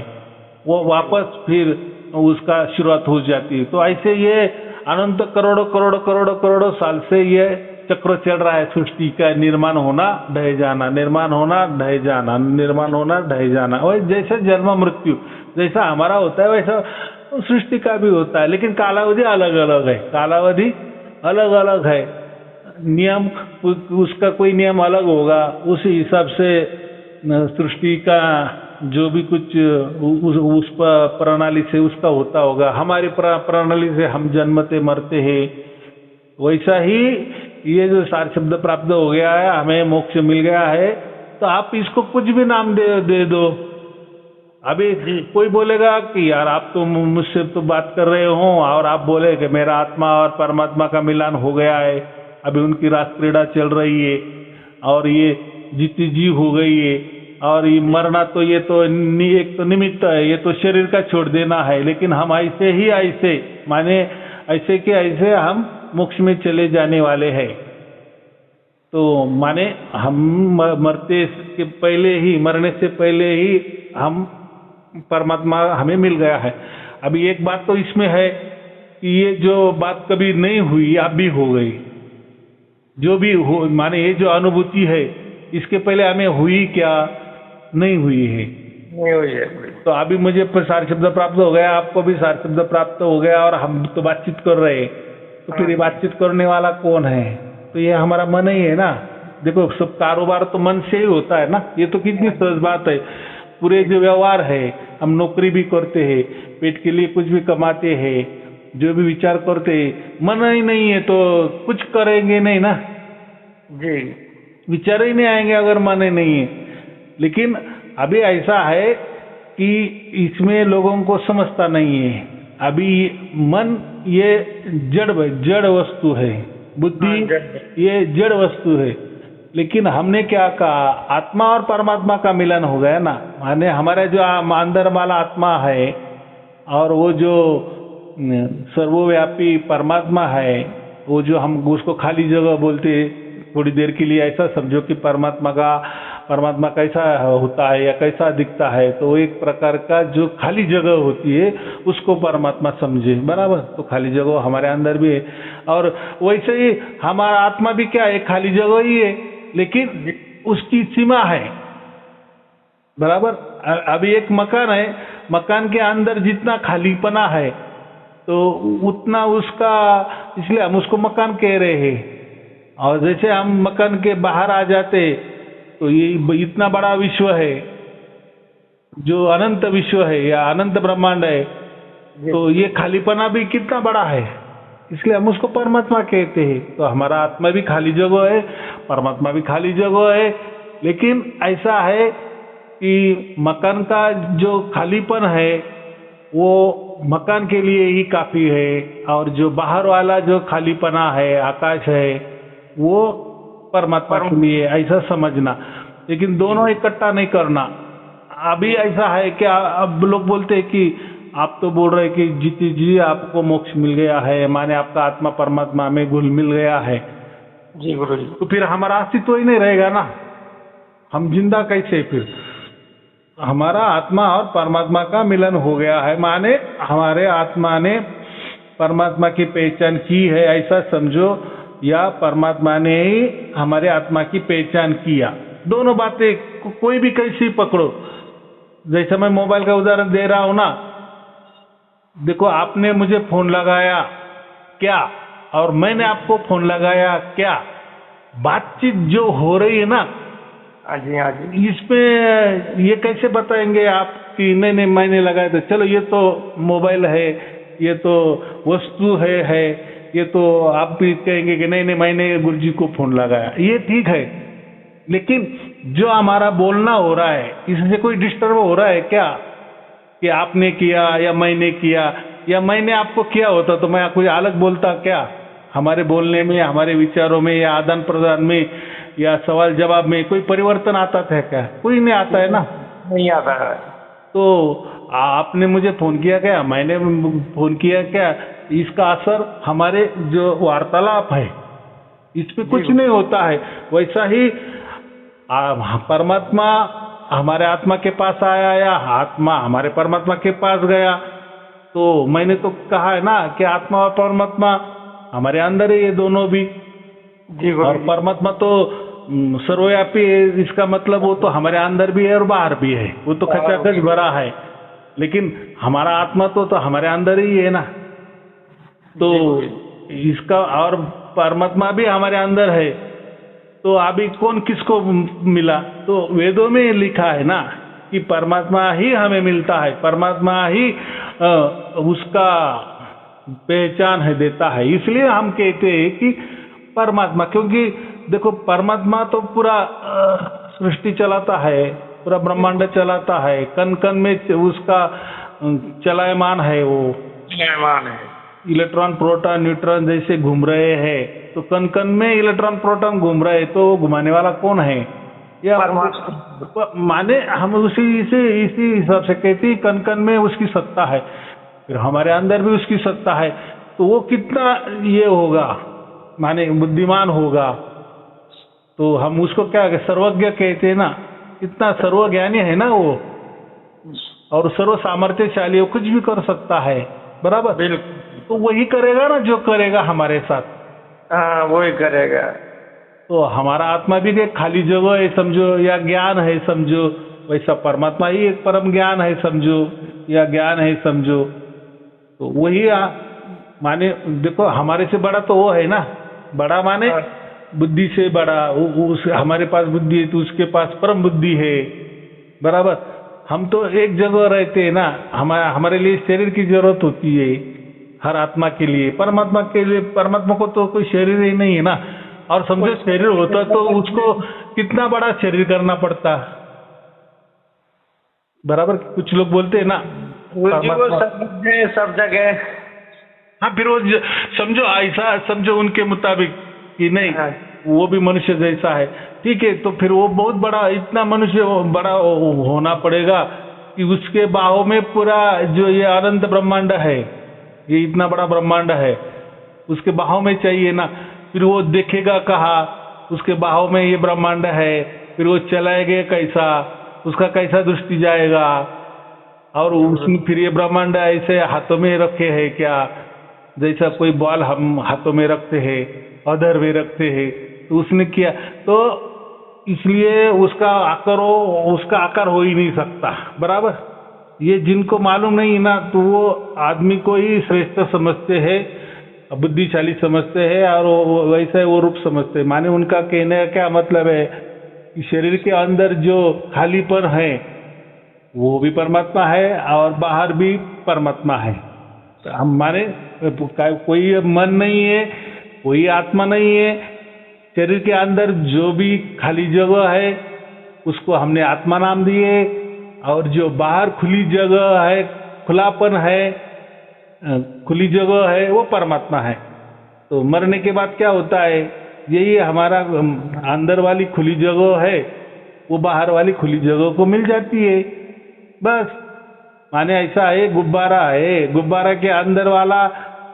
वो वापस फिर उसका शुरुआत हो जाती है। तो ऐसे ये अनंत करोड़ों करोड़ों करोड़ों करोड़ों साल से ये चक्र चल रहा है। सृष्टि का निर्माण होना, ढह जाना, निर्माण होना, ढह जाना, निर्माण होना, ढह जाना। और जैसे जन्म मृत्यु जैसा हमारा होता है वैसा सृष्टि का भी होता है, लेकिन कालावधि अलग अलग है। कालावधि अलग अलग है, नियम उसका कोई नियम अलग होगा, उसी हिसाब से सृष्टि का जो भी कुछ उस प्रणाली से उसका होता होगा। हमारी प्रणाली से हम जन्मते मरते हैं, वैसा ही ये जो सार शब्द प्राप्त हो गया है, हमें मोक्ष मिल गया है, तो आप इसको कुछ भी नाम दे दो। अभी कोई बोलेगा कि यार आप तो मुझसे तो बात कर रहे हो और आप बोले कि मेरा आत्मा और परमात्मा का मिलन हो गया है, अभी उनकी रास क्रीड़ा चल रही है और ये जीती जी हो गई है, और ये मरना तो ये तो एक तो निमित्त है, ये तो शरीर का छोड़ देना है, लेकिन हम ऐसे ही ऐसे माने ऐसे के ऐसे हम मोक्ष में चले जाने वाले हैं। तो माने हम मरते के पहले ही, मरने से पहले ही हम परमात्मा हमें मिल गया है। अभी एक बात तो इसमें है कि ये जो बात कभी नहीं हुई अब भी हो गई, जो भी हो माने ये जो अनुभूति है इसके पहले हमें हुई क्या? नहीं हुई है, नहीं हुई है। तो अभी मुझे सार शब्द प्राप्त हो गया, आपको भी सार शब्द प्राप्त हो गया, और हम तो बातचीत कर रहे हैं, तो फिर ये बातचीत करने वाला कौन है? तो ये हमारा मन ही है ना। देखो सब कारोबार तो मन से ही होता है ना, ये तो कितनी सहज बात है। पूरे जो व्यवहार है, हम नौकरी भी करते हैं, पेट के लिए कुछ भी कमाते हैं, जो भी विचार करते हैं, मन ही नहीं है तो कुछ करेंगे नहीं ना जी, विचार ही नहीं आएंगे अगर मन ही नहीं है। लेकिन अभी ऐसा है कि इसमें लोगों को समझता नहीं है। अभी मन ये जड़ वस्तु है, बुद्धि ये जड़ वस्तु है, लेकिन हमने क्या कहा? आत्मा और परमात्मा का मिलन हो गया ना। माने हमारे जो अंदर वाला आत्मा है और वो जो सर्वव्यापी परमात्मा है, वो जो हम उसको खाली जगह बोलते, थोड़ी देर के लिए ऐसा समझो कि परमात्मा कैसा होता है या कैसा दिखता है, तो वो एक प्रकार का जो खाली जगह होती है उसको परमात्मा समझे, बराबर। तो खाली जगह हमारे अंदर भी है, और वैसे ही हमारा आत्मा भी क्या है? खाली जगह ही है, लेकिन उसकी सीमा है, बराबर। अभी एक मकान है, मकान के अंदर जितना खालीपना है तो उतना उसका, इसलिए हम उसको मकान कह रहे हैं। और जैसे हम मकान के बाहर आ जाते तो ये इतना बड़ा विश्व है, जो अनंत विश्व है या अनंत ब्रह्मांड है, तो ये खालीपना भी कितना बड़ा है, इसलिए हम उसको परमात्मा कहते हैं। तो हमारा आत्मा भी खाली जगह है, परमात्मा भी खाली जगह है, लेकिन ऐसा है कि मकान का जो खालीपन है वो मकान के लिए ही काफी है, और जो बाहर वाला जो खालीपना है, आकाश है, वो परमात्मा के लिए, ऐसा समझना। लेकिन दोनों इकट्ठा नहीं करना। अभी ऐसा है कि अब लोग बोलते हैं कि आप तो बोल रहे हैं कि जीती जी आपको मोक्ष मिल गया है, माने आपका आत्मा परमात्मा में घुल मिल गया है। जी गुरु जी। तो फिर हमारा अस्तित्व ही नहीं रहेगा ना, हम जिंदा कैसे? फिर हमारा आत्मा और परमात्मा का मिलन हो गया है, माने हमारे आत्मा ने परमात्मा की पहचान की है, ऐसा समझो। या परमात्मा ने ही हमारे आत्मा की पहचान किया। दोनों बातें कोई भी कैसी पकड़ो। जैसे मैं मोबाइल का उदाहरण दे रहा हूं ना, देखो आपने मुझे फोन लगाया क्या, और मैंने आपको फोन लगाया क्या, बातचीत जो हो रही है ना, हाँ जी, हाँ जी। इसमें ये कैसे बताएंगे आप कि नहीं नहीं मैंने लगाया था, चलो ये तो मोबाइल है, ये तो वस्तु है, ये तो आप भी कहेंगे कि नहीं नहीं मैंने गुरुजी को फोन लगाया, ये ठीक है। लेकिन जो हमारा बोलना हो रहा है, इससे कोई डिस्टर्ब हो रहा है क्या, कि आपने किया या मैंने किया, या मैंने आपको किया होता तो मैं कोई अलग बोलता क्या? हमारे बोलने में, हमारे विचारों में, या आदान प्रदान में, या सवाल जवाब में कोई परिवर्तन आता था क्या? कोई नहीं आता है ना। नहीं आता है। तो आपने मुझे फोन किया क्या, मैंने फोन किया क्या, इसका असर हमारे जो वार्तालाप है इस पे कुछ नहीं होता है। वैसा ही परमात्मा हमारे आत्मा के पास आया या आत्मा हमारे परमात्मा के पास गया, तो मैंने तो कहा है ना कि आत्मा और परमात्मा हमारे अंदर है, ये दोनों भी। जी, और परमात्मा तो सर्वव्यापी है, इसका मतलब वो तो हमारे अंदर भी है और बाहर भी है, वो तो खचाखच भरा है। लेकिन हमारा आत्मा तो हमारे अंदर ही है ना, तो इसका, और परमात्मा भी हमारे अंदर है। तो अभी कौन किसको मिला? तो वेदों में लिखा है ना कि परमात्मा ही हमें मिलता है, परमात्मा ही उसका पहचान है, देता है। इसलिए हम कहते हैं कि परमात्मा, क्योंकि देखो परमात्मा तो पूरा सृष्टि चलाता है, पूरा ब्रह्मांड चलाता है, कण कण में उसका चलायमान है, वो चलायमान है। इलेक्ट्रॉन प्रोटॉन न्यूट्रॉन जैसे घूम रहे हैं, तो कण कण में इलेक्ट्रॉन प्रोटॉन घूम रहे, तो घुमाने वाला कौन है? या माने हम इसी हिसाब से कहते हैं कण कण में उसकी सत्ता है, फिर हमारे अंदर भी उसकी सत्ता है। तो वो कितना ये होगा, माने बुद्धिमान होगा, तो हम उसको क्या सर्वज्ञ कहते हैं ना, इतना सर्वज्ञानी है ना वो, और सर्व सामर्थ्यशाली, वो कुछ भी कर सकता है, बराबर। बिल्कुल। तो वही करेगा ना जो करेगा हमारे साथ। हाँ, वही करेगा। तो हमारा आत्मा भी एक खाली जगह है समझो, या ज्ञान है समझो, वैसा परमात्मा ही एक परम ज्ञान है समझो, या ज्ञान है समझो। तो वही माने देखो हमारे से बड़ा तो वो है ना, बड़ा माने बुद्धि से बड़ा, उस हमारे पास बुद्धि है तो उसके पास परम बुद्धि है, बराबर। हम तो एक जगह रहते हैं ना, हमारे लिए शरीर की जरूरत होती है हर आत्मा के लिए, परमात्मा के लिए, परमात्मा को तो कोई शरीर ही नहीं है ना। और समझो शरीर होता तो उसको कितना बड़ा शरीर करना पड़ता, बराबर। कुछ लोग बोलते हैं ना सब जगह। हाँ, फिर वो समझो ऐसा समझो उनके मुताबिक कि नहीं, वो भी मनुष्य जैसा है, ठीक है। तो फिर वो बहुत बड़ा, इतना मनुष्य बड़ा होना पड़ेगा कि उसके बाहों में पूरा जो ये अनंत ब्रह्मांड है, ये इतना बड़ा ब्रह्मांड है, उसके बाहों में चाहिए ना। फिर वो देखेगा कहाँ, उसके बाहों में ये ब्रह्मांड है, फिर वो चलाएगा कैसा, उसका कैसा दृष्टि जाएगा, और उसमें फिर ये ब्रह्मांड ऐसे हाथों में रखे हैं क्या, जैसा कोई बॉल हम हाथों में रखते हैं, अधर में रखते हैं, तो उसने किया, तो इसलिए उसका आकार हो ही नहीं सकता, बराबर। ये जिनको मालूम नहीं है ना, तो वो आदमी को ही श्रेष्ठ समझते हैं, बुद्धिशाली समझते हैं, और वैसे वो रूप समझते हैं। माने उनका कहने का क्या मतलब है कि शरीर के अंदर जो खालीपन है वो भी परमात्मा है, और बाहर भी परमात्मा है। हम माने कोई मन नहीं है, कोई आत्मा नहीं है, शरीर के अंदर जो भी खाली जगह है उसको हमने आत्मा नाम दिए, और जो बाहर खुली जगह है, खुलापन है, खुली जगह है, वो परमात्मा है। तो मरने के बाद क्या होता है, यही हमारा अंदर वाली खुली जगह है, वो बाहर वाली खुली जगह को मिल जाती है, बस। माने ऐसा है, गुब्बारा है, गुब्बारा के अंदर वाला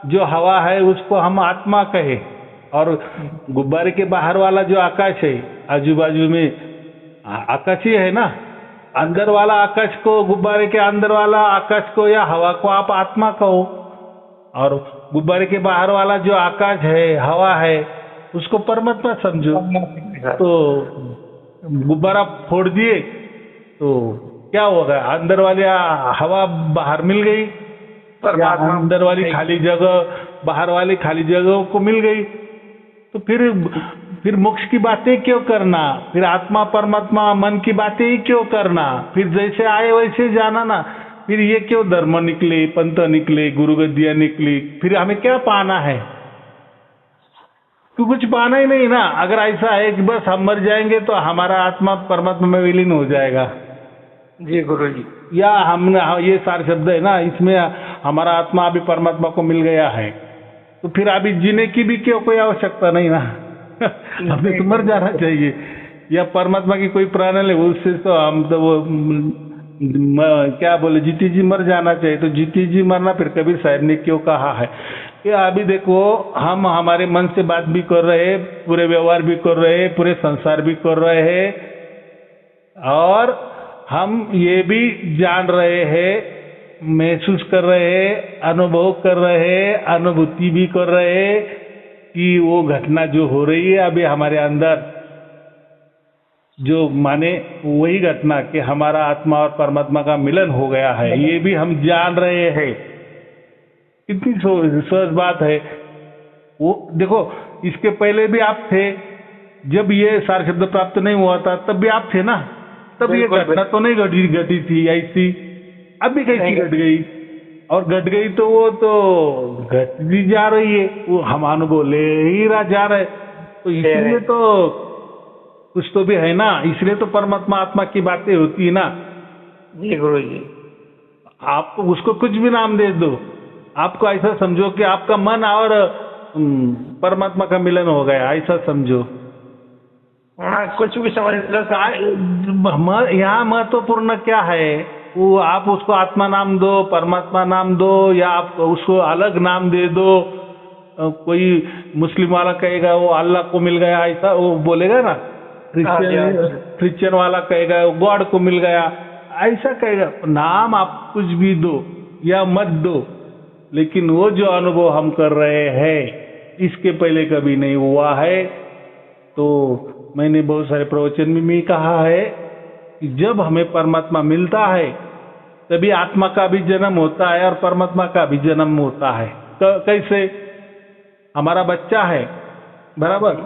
जो हवा है उसको हम आत्मा कहे, और गुब्बारे के बाहर वाला जो आकाश है, आजू बाजू में आकाश ही है ना, अंदर वाला आकाश को, गुब्बारे के अंदर वाला आकाश को या हवा को आप आत्मा कहो, और गुब्बारे के बाहर वाला जो आकाश है, हवा है, उसको परमात्मा समझो। तो गुब्बारा फोड़ दिए तो क्या होगा, अंदर वाली हवा बाहर मिल गई, या अंदर वाली खाली जगह बाहर वाली खाली जगह को मिल गई। तो फिर मोक्ष की बातें क्यों करना, फिर आत्मा परमात्मा मन की बातें ही क्यों करना, फिर जैसे आए वैसे जाना ना। फिर ये क्यों धर्म निकले, पंथ निकले, गुरुगद्दियां निकली, फिर हमें क्या पाना है? तो कुछ पाना ही नहीं ना। अगर ऐसा है कि बस हम मर जाएंगे तो हमारा आत्मा परमात्मा में विलीन हो जाएगा। जी गुरु जी। या हमने ये सारे शब्द है ना, इसमें हमारा आत्मा अभी परमात्मा को मिल गया है, तो फिर अभी जीने की भी क्यों कोई आवश्यकता नहीं ना। हमें तो मर जाना चाहिए, या परमात्मा की कोई प्रणाली उससे तो हम तो वो क्या बोले, जीती जी मर जाना चाहिए। तो जीती जी मरना फिर कबीर साहब ने क्यों कहा है कि अभी देखो हम हमारे मन से बात भी कर रहे हैं, पूरे व्यवहार भी कर रहे हैं, पूरे संसार भी कर रहे हैं, और हम ये भी जान रहे हैं, महसूस कर रहे हैं, अनुभव कर रहे हैं, अनुभूति भी कर रहे हैं कि वो घटना जो हो रही है अभी हमारे अंदर, जो माने वही घटना कि हमारा आत्मा और परमात्मा का मिलन हो गया है, ये भी हम जान रहे हैं। कितनी सहज बात है वो। देखो इसके पहले भी आप थे, जब ये सार शब्द प्राप्त नहीं हुआ था तब भी आप थे ना, तब ये घटना तो नहीं घटी थी ऐसी। अभी कैसी घट गई, और घट गई तो वो तो घटती जा रही है, वो हम अनुभव ले ही जा रहे। तो इसलिए तो कुछ तो भी है ना, इसलिए तो परमात्मा आत्मा की बातें होती है ना। जी गुरु जी। आपको उसको कुछ भी नाम दे दो, आपको ऐसा समझो कि आपका मन और परमात्मा का मिलन हो गया, ऐसा समझो। हाँ, कुछ भी समझ लो। यहाँ महत्वपूर्ण क्या है, वो आप उसको आत्मा नाम दो, परमात्मा नाम दो, या आप उसको अलग नाम दे दो। कोई मुस्लिम वाला कहेगा वो अल्लाह को मिल गया, ऐसा वो बोलेगा ना। क्रिश्चियन वाला कहेगा वो गॉड को मिल गया, ऐसा कहेगा। नाम आप कुछ भी दो या मत दो, लेकिन वो जो अनुभव हम कर रहे हैं इसके पहले कभी नहीं हुआ है। तो मैंने बहुत सारे प्रवचन में भी कहा है कि जब हमें परमात्मा मिलता है तभी आत्मा का भी जन्म होता है और परमात्मा का भी जन्म होता है। कैसे? हमारा बच्चा है, बराबर,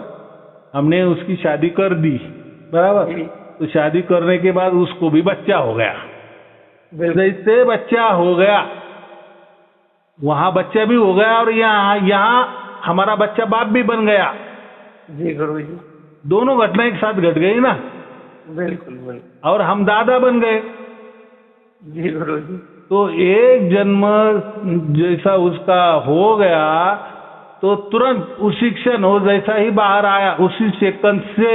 हमने उसकी शादी कर दी, बराबर, तो शादी करने के बाद उसको भी बच्चा हो गया। जैसे बच्चा हो गया वहां बच्चा भी हो गया, और यहाँ हमारा बच्चा बाप भी बन गया। जी गुरु जी। दोनों घटना एक साथ घट गई ना। बिल्कुल बिल्कुल। और हम दादा बन गए। जी गुरु जी। तो एक जन्म जैसा उसका हो गया तो तुरंत उसी क्षण वो जैसा ही बाहर आया, उसी सेकंड से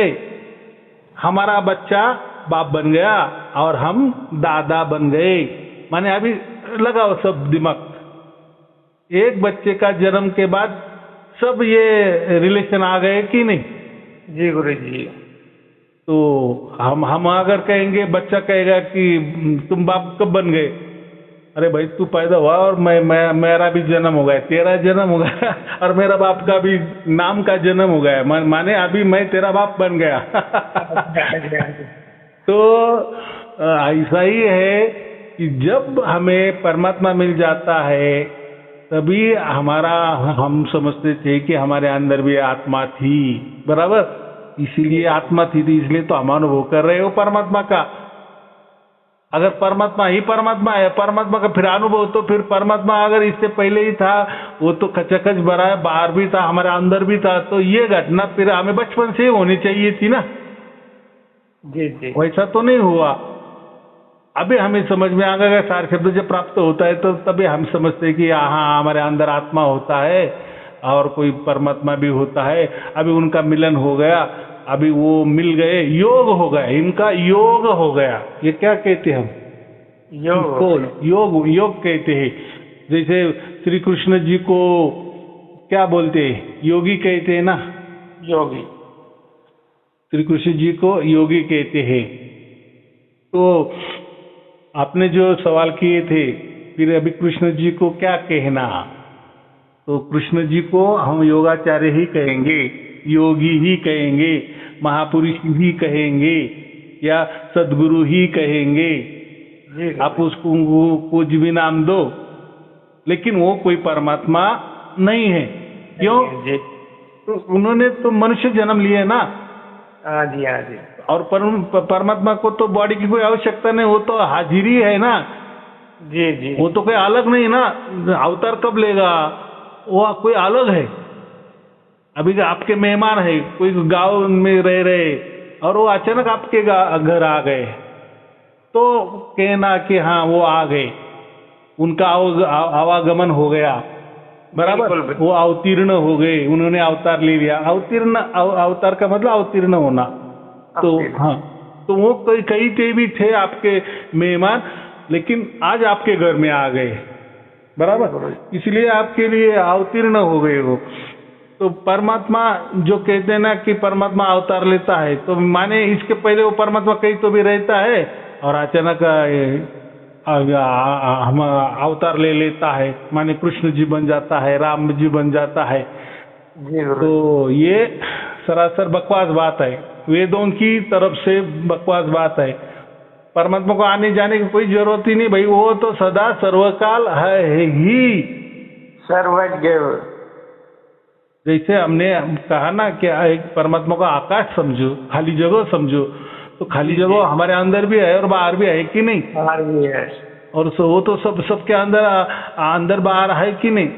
हमारा बच्चा बाप बन गया और हम दादा बन गए। माने अभी लगाओ सब दिमाग, एक बच्चे का जन्म के बाद सब ये रिलेशन आ गए कि नहीं? जी गुरु जी। तो हम अगर कहेंगे, बच्चा कहेगा कि तुम बाप कब बन गए? अरे भाई तू पैदा हुआ और मेरा भी जन्म हो गया, तेरा जन्म हो गया और मेरा बाप का भी नाम का जन्म हो गया, माने अभी मैं तेरा बाप बन गया। तो ऐसा ही है कि जब हमें परमात्मा मिल जाता है तभी हम समझते थे कि हमारे अंदर भी आत्मा थी, बराबर। इसीलिए आत्मा थी, इसलिए तो हम अनुभव कर रहे हो परमात्मा का। अगर परमात्मा ही परमात्मा है, परमात्मा का फिर अनुभव, तो फिर परमात्मा अगर इससे पहले ही था, वो तो खचाखच भरा है, बाहर भी था, हमारे अंदर भी था, तो ये घटना फिर हमें बचपन से ही होनी चाहिए थी ना। जी जी। वैसा तो नहीं हुआ। अभी हमें समझ में आ गया, सार शब्द जब प्राप्त होता है तो तभी हम समझते हैं कि हाँ हमारे अंदर आत्मा होता है और कोई परमात्मा भी होता है। अभी उनका मिलन हो गया, अभी वो मिल गए, योग हो गया, इनका योग हो गया। ये क्या कहते हैं हम? योग कहते हैं। जैसे श्री कृष्ण जी को क्या बोलते हैं? योगी कहते हैं ना। योगी। श्री कृष्ण जी को योगी कहते हैं। तो आपने जो सवाल किए थे, फिर अभी कृष्ण जी को क्या कहना? तो कृष्ण जी को हम योगाचार्य ही कहेंगे। योगी ही कहेंगे, महापुरुष ही कहेंगे या सदगुरु ही कहेंगे, आप उसको कुछ भी नाम दो, लेकिन वो कोई परमात्मा नहीं है। क्यों? तो उन्होंने तो मनुष्य जन्म लिए ना। हाँ जी, हाँ जी। और परमात्मा को तो बॉडी की कोई आवश्यकता नहीं, वो तो हाजिरी है ना। जी जी। वो तो कोई अलग नहीं ना, अवतार कब लेगा, वो कोई अलग है। अभी आपके मेहमान है, कोई गांव में रह रहे और वो अचानक आपके घर आ गए, तो कहना कि हाँ वो आ गए, उनका आवागमन हो गया, बराबर, वो अवतीर्ण हो गए, उन्होंने अवतार ले लिया। अवतार का मतलब अवतीर्ण होना। तो हाँ, तो वो कई थे भी थे आपके मेहमान, लेकिन आज आपके घर में आ गए, बराबर, इसलिए आपके लिए अवतीर्ण हो गए वो। तो परमात्मा जो कहते हैं ना कि परमात्मा अवतार लेता है, तो माने इसके पहले वो परमात्मा कहीं तो भी रहता है और अचानक हम अवतार ले लेता है, माने कृष्ण जी बन जाता है, राम जी बन जाता है। तो ये सरासर बकवास बात है, वेदों की तरफ से बकवास बात है। परमात्मा को आने जाने की कोई जरूरत ही नहीं भाई, वो तो सदा सर्वकाल है ही, सर्वज्ञ। जैसे हमने कहा ना कि एक परमात्मा को आकाश समझो, खाली जगह समझो, तो खाली जगह हमारे अंदर भी है और बाहर भी है कि नहीं? बाहर भी है। और वो तो सबके अंदर बाहर है कि नहीं?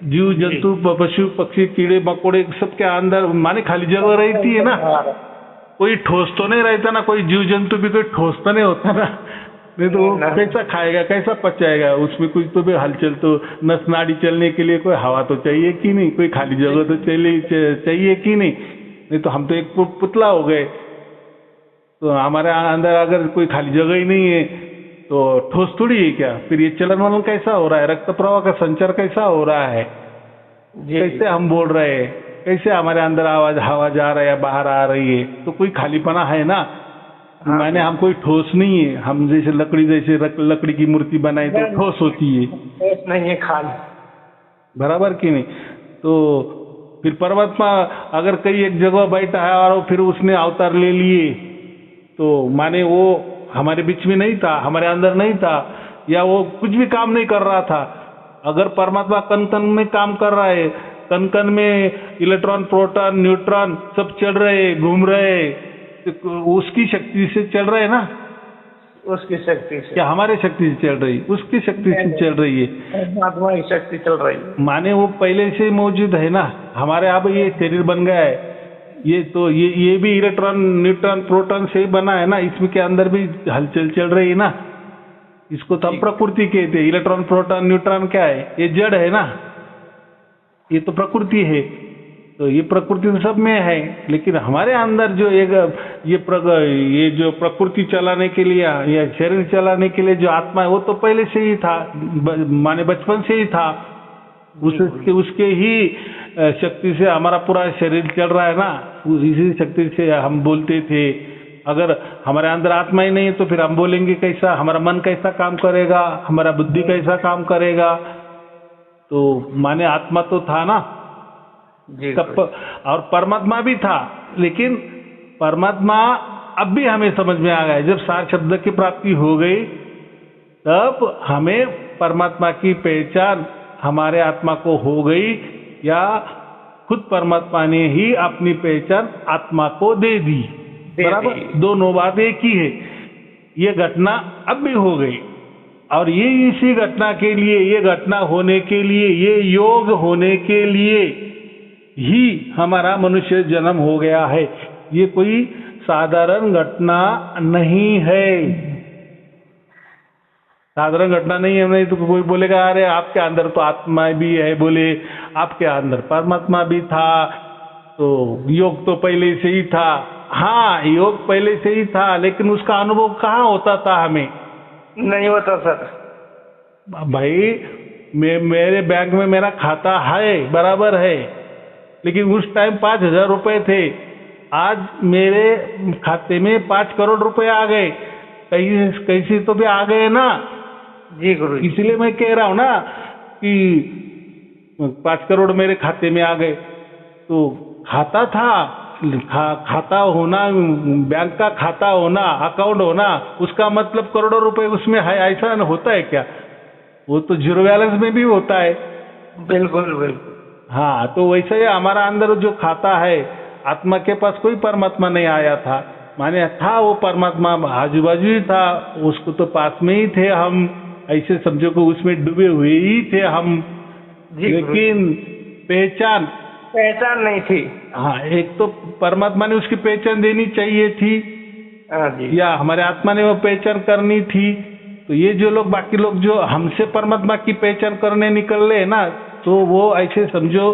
जीव जंतु, पशु पक्षी, कीड़े मकोड़े, सबके अंदर माने खाली जगह रहती है ना। कोई ठोस तो नहीं रहता ना, कोई जीव जंतु भी कोई ठोस तो नहीं होता ना, नहीं तो वो कैसा खाएगा, कैसा पचाएगा? उसमें कुछ तो भी हलचल, तो नस नाड़ी चलने के लिए कोई हवा तो चाहिए कि नहीं, कोई खाली जगह तो चाहिए कि नहीं तो हम तो एक पुतला हो गए। तो हमारे अंदर अगर कोई खाली जगह ही नहीं है तो ठोस थोड़ी है क्या? फिर ये चलन वलन कैसा हो रहा है, रक्त प्रवाह का संचार कैसा हो रहा है, कैसे हम बोल रहे हैं, कैसे हमारे अंदर आवाज हवा जा रहा है या बाहर आ रही है? तो कोई खालीपना है ना। मैंने हम कोई ठोस नहीं है, हम जैसे लकड़ी की मूर्ति बनाई तो ठोस होती है, ठोस नहीं है, खाली, बराबर कि नहीं? तो फिर परमात्मा अगर कहीं एक जगह बैठा है और फिर उसने अवतार ले लिए, तो माने वो हमारे बीच में नहीं था, हमारे अंदर नहीं था, या वो कुछ भी काम नहीं कर रहा था। अगर परमात्मा कण कण में काम कर रहा है, कण कण में इलेक्ट्रॉन, प्रोटॉन, न्यूट्रॉन सब चल रहे, घूम रहे, तो उसकी शक्ति से चल रहे हैं ना। उसकी शक्ति से, क्या हमारे शक्ति से चल रही? उसकी शक्ति से चल रही है, परमात्मा की शक्ति चल रही है। माने वो पहले से मौजूद है ना। हमारे अब ये शरीर बन गया है, ये तो ये भी इलेक्ट्रॉन, न्यूट्रॉन, प्रोटॉन से ही बना है ना, इसमें के अंदर भी हलचल चल रही है ना। इसको तो हम प्रकृति कहते हैं। इलेक्ट्रॉन, प्रोटॉन, न्यूट्रॉन क्या है? ये जड़ है ना, ये तो प्रकृति है। तो ये प्रकृति तो सब में है, लेकिन हमारे अंदर जो एक ये जो प्रकृति चलाने के लिए या शरीर चलाने के लिए जो आत्मा है, वो तो पहले से ही था, माने बचपन से ही था। उसके ही शक्ति से हमारा पूरा शरीर चल रहा है ना, इसी शक्ति से हम बोलते थे। अगर हमारे अंदर आत्मा ही नहीं है तो फिर हम बोलेंगे कैसा? हमारा मन कैसा काम करेगा, हमारा बुद्धि कैसा काम करेगा? तो माने आत्मा तो था ना तब, और परमात्मा भी था, लेकिन परमात्मा अब भी हमें समझ में आ गया। जब सार शब्द की प्राप्ति हो गई, तब हमें परमात्मा की पहचान हमारे आत्मा को हो गई, या खुद परमात्मा ने ही अपनी पहचान आत्मा को दे दी, बराबर। दोनों बात एक ही है। ये घटना अब भी हो गई, और ये इसी घटना के लिए, ये घटना होने के लिए, ये योग होने के लिए ही हमारा मनुष्य जन्म हो गया है। ये कोई साधारण घटना नहीं है, साधारण घटना नहीं है। नहीं तो कोई बोलेगा अरे आपके अंदर तो आत्मा भी है, बोले आपके अंदर परमात्मा भी था, तो योग तो पहले से ही था। हाँ, योग पहले से ही था, लेकिन उसका अनुभव कहाँ होता था? हमें नहीं होता सर। भाई मेरे बैंक में मेरा खाता है, बराबर है, लेकिन उस टाइम 5,000 रुपए थे, आज मेरे खाते में 5 करोड़ रुपए आ गए, कैसी तो भी आ गए ना। जी गुरु, इसलिए मैं कह रहा हूँ ना कि 5 करोड़ मेरे खाते में आ गए, तो खाता था, खाता होना, बैंक का खाता होना, अकाउंट होना, उसका मतलब करोड़ों रुपए उसमें है, ऐसा होता है क्या? वो तो जीरो बैलेंस में भी होता है। बिल्कुल बिल्कुल। हाँ, तो वैसे ही हमारा अंदर जो खाता है, आत्मा के पास कोई परमात्मा नहीं आया था, माने था वो परमात्मा आजू बाजू ही था, उसको तो पास में ही थे हम, ऐसे समझो कि उसमें डूबे हुए ही थे हम, लेकिन पहचान नहीं थी। हाँ, एक तो परमात्मा ने उसकी पहचान देनी चाहिए थी, हाँ जी, या हमारे आत्मा ने वो पहचान करनी थी। तो ये जो लोग, बाकी लोग जो हमसे परमात्मा की पहचान करने निकल रहे ना, तो वो ऐसे समझो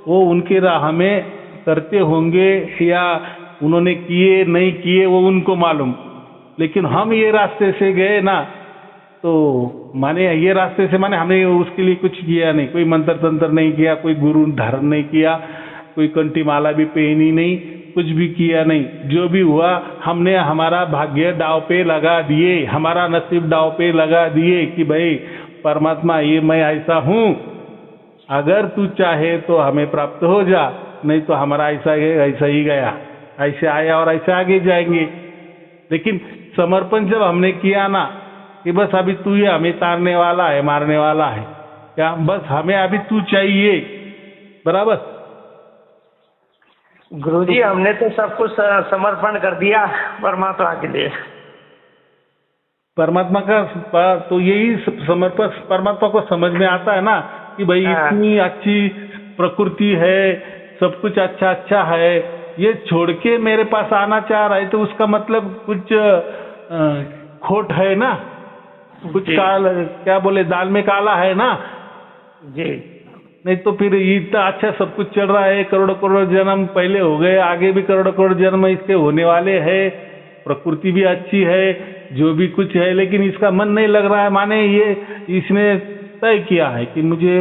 वो उनकी राह में करते होंगे, या उन्होंने किए नहीं किए वो उनको मालूम, लेकिन हम ये रास्ते से गए ना, तो माने ये रास्ते से माने हमने उसके लिए कुछ किया नहीं, कोई मंत्र तंत्र नहीं किया, कोई गुरु धारण नहीं किया, कोई कंठी माला भी पहनी नहीं, कुछ भी किया नहीं। जो भी हुआ हमने हमारा भाग्य दाव पे लगा दिए, हमारा नसीब दाव पे लगा दिए कि भाई परमात्मा ये मैं ऐसा हूँ, अगर तू चाहे तो हमें प्राप्त हो जा, नहीं तो हमारा ऐसा ही गया, ऐसे आया और ऐसे आगे जाएंगे। लेकिन समर्पण जब हमने किया ना कि बस अभी तू ये हमें तारने वाला है, मारने वाला है, क्या बस हमें अभी तू चाहिए, बराबर। गुरुजी हमने तो सब कुछ समर्पण कर दिया परमात्मा के लिए। परमात्मा का तो यही समर्पण परमात्मा को समझ में आता है ना कि भाई इतनी अच्छी प्रकृति है, सब कुछ अच्छा अच्छा है, ये छोड़ के मेरे पास आना चाह रहा है, तो उसका मतलब कुछ खोट है ना, कुछ क्या बोले, दाल में काला है ना जी। नहीं तो फिर इतना अच्छा सब कुछ चल रहा है, करोड़ों करोड़ जन्म पहले हो गए, आगे भी करोड़ों करोड़ जन्म इसके होने वाले हैं, प्रकृति भी अच्छी है, जो भी कुछ है, लेकिन इसका मन नहीं लग रहा है, माने ये इसने तय किया है कि मुझे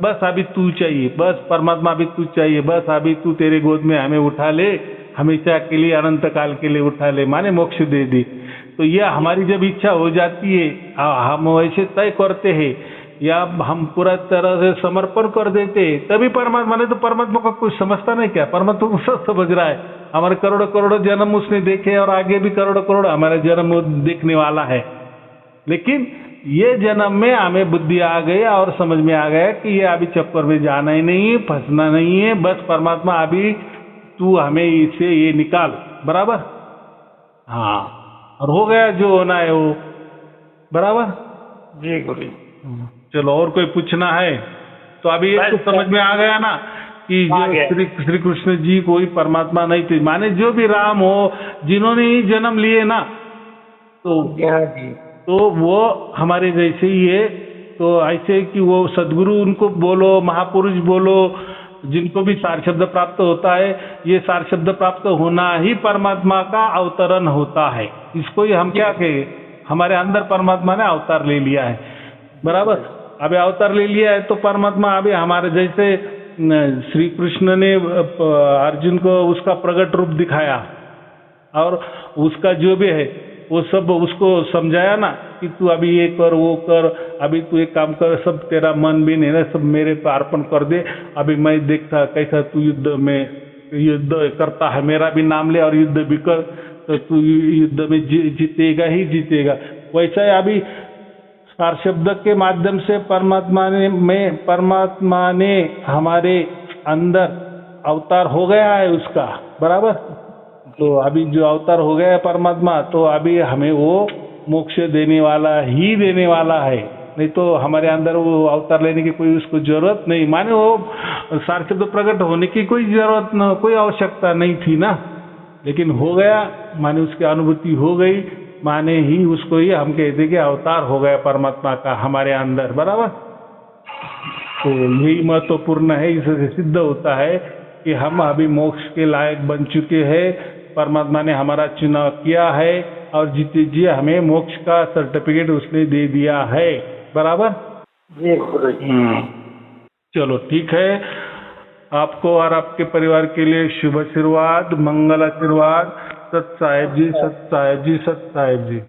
बस अभी तू चाहिए, बस परमात्मा अभी तू चाहिए, बस अभी तू तेरे गोद में हमें उठा ले, हमेशा के लिए, अनंत काल के लिए उठा ले, माने मोक्ष दे दे। तो यह हमारी जब इच्छा हो जाती है, हम वैसे तय करते हैं या हम पूरा तरह से समर्पण कर देते, तभी परमात्मा ने, तो परमात्मा का कुछ समझता नहीं क्या, परमात्मा सब समझ रहा है, हमारे करोड़ों करोड़ों जन्म उसने देखे और आगे भी करोड़ों करोड़ हमारे जन्म देखने वाला है। लेकिन ये जन्म में हमें बुद्धि आ गई और समझ में आ गया कि ये अभी चक्कर में जाना ही नहीं है, फंसना नहीं है, बस परमात्मा अभी तू हमें इससे ये निकाल, बराबर। हाँ, और हो गया जो होना है वो, बराबर जी गुरु। चलो, और कोई पूछना है तो अभी ये तो समझ में आ गया ना कि जो श्री कृष्ण जी कोई परमात्मा नहीं थे, माने जो भी राम हो, जिन्होंने ही जन्म लिए ना, तो वो हमारे जैसे ही है। तो ऐसे कि वो सदगुरु उनको बोलो, महापुरुष बोलो, जिनको भी सार शब्द प्राप्त होता है, ये सार शब्द प्राप्त होना ही परमात्मा का अवतरण होता है। इसको ही हम क्या कहें, हमारे अंदर परमात्मा ने अवतार ले लिया है, बराबर। अभी अवतार ले लिया है तो परमात्मा अभी हमारे जैसे श्री कृष्ण ने अर्जुन को उसका प्रकट रूप दिखाया और उसका जो भी है वो सब उसको समझाया ना कि तू अभी ये कर, वो कर, अभी तू एक काम कर, सब तेरा मन भी नहीं ना, सब मेरे पे अर्पण कर दे, अभी मैं देखता कैसा तू युद्ध करता है, मेरा भी नाम ले और युद्ध भी कर, तो तू युद्ध में जीतेगा ही जीतेगा। वैसा है अभी सार शब्द के माध्यम से परमात्मा ने हमारे अंदर अवतार हो गया है उसका, बराबर। तो अभी जो अवतार हो गया है परमात्मा, तो अभी हमें वो मोक्ष देने वाला ही देने वाला है, नहीं तो हमारे अंदर वो अवतार लेने की कोई उसको जरूरत नहीं, माने वो सार शब्द प्रकट होने की कोई जरूरत न, कोई आवश्यकता नहीं थी ना, लेकिन हो गया, माने उसकी अनुभूति हो गई, माने ही उसको ही हम कहते कि अवतार हो गया परमात्मा का हमारे अंदर, बराबर। तो यही महत्वपूर्ण है, इससे सिद्ध होता है कि हम अभी मोक्ष के लायक बन चुके हैं, परमात्मा ने हमारा चुनाव किया है और जीते जी हमें मोक्ष का सर्टिफिकेट उसने दे दिया है, बराबर। चलो ठीक है, आपको और आपके परिवार के लिए शुभ आशीर्वाद, मंगल आशीर्वाद। सत साहेब जी, सत साहेब जी, सत साहेब जी।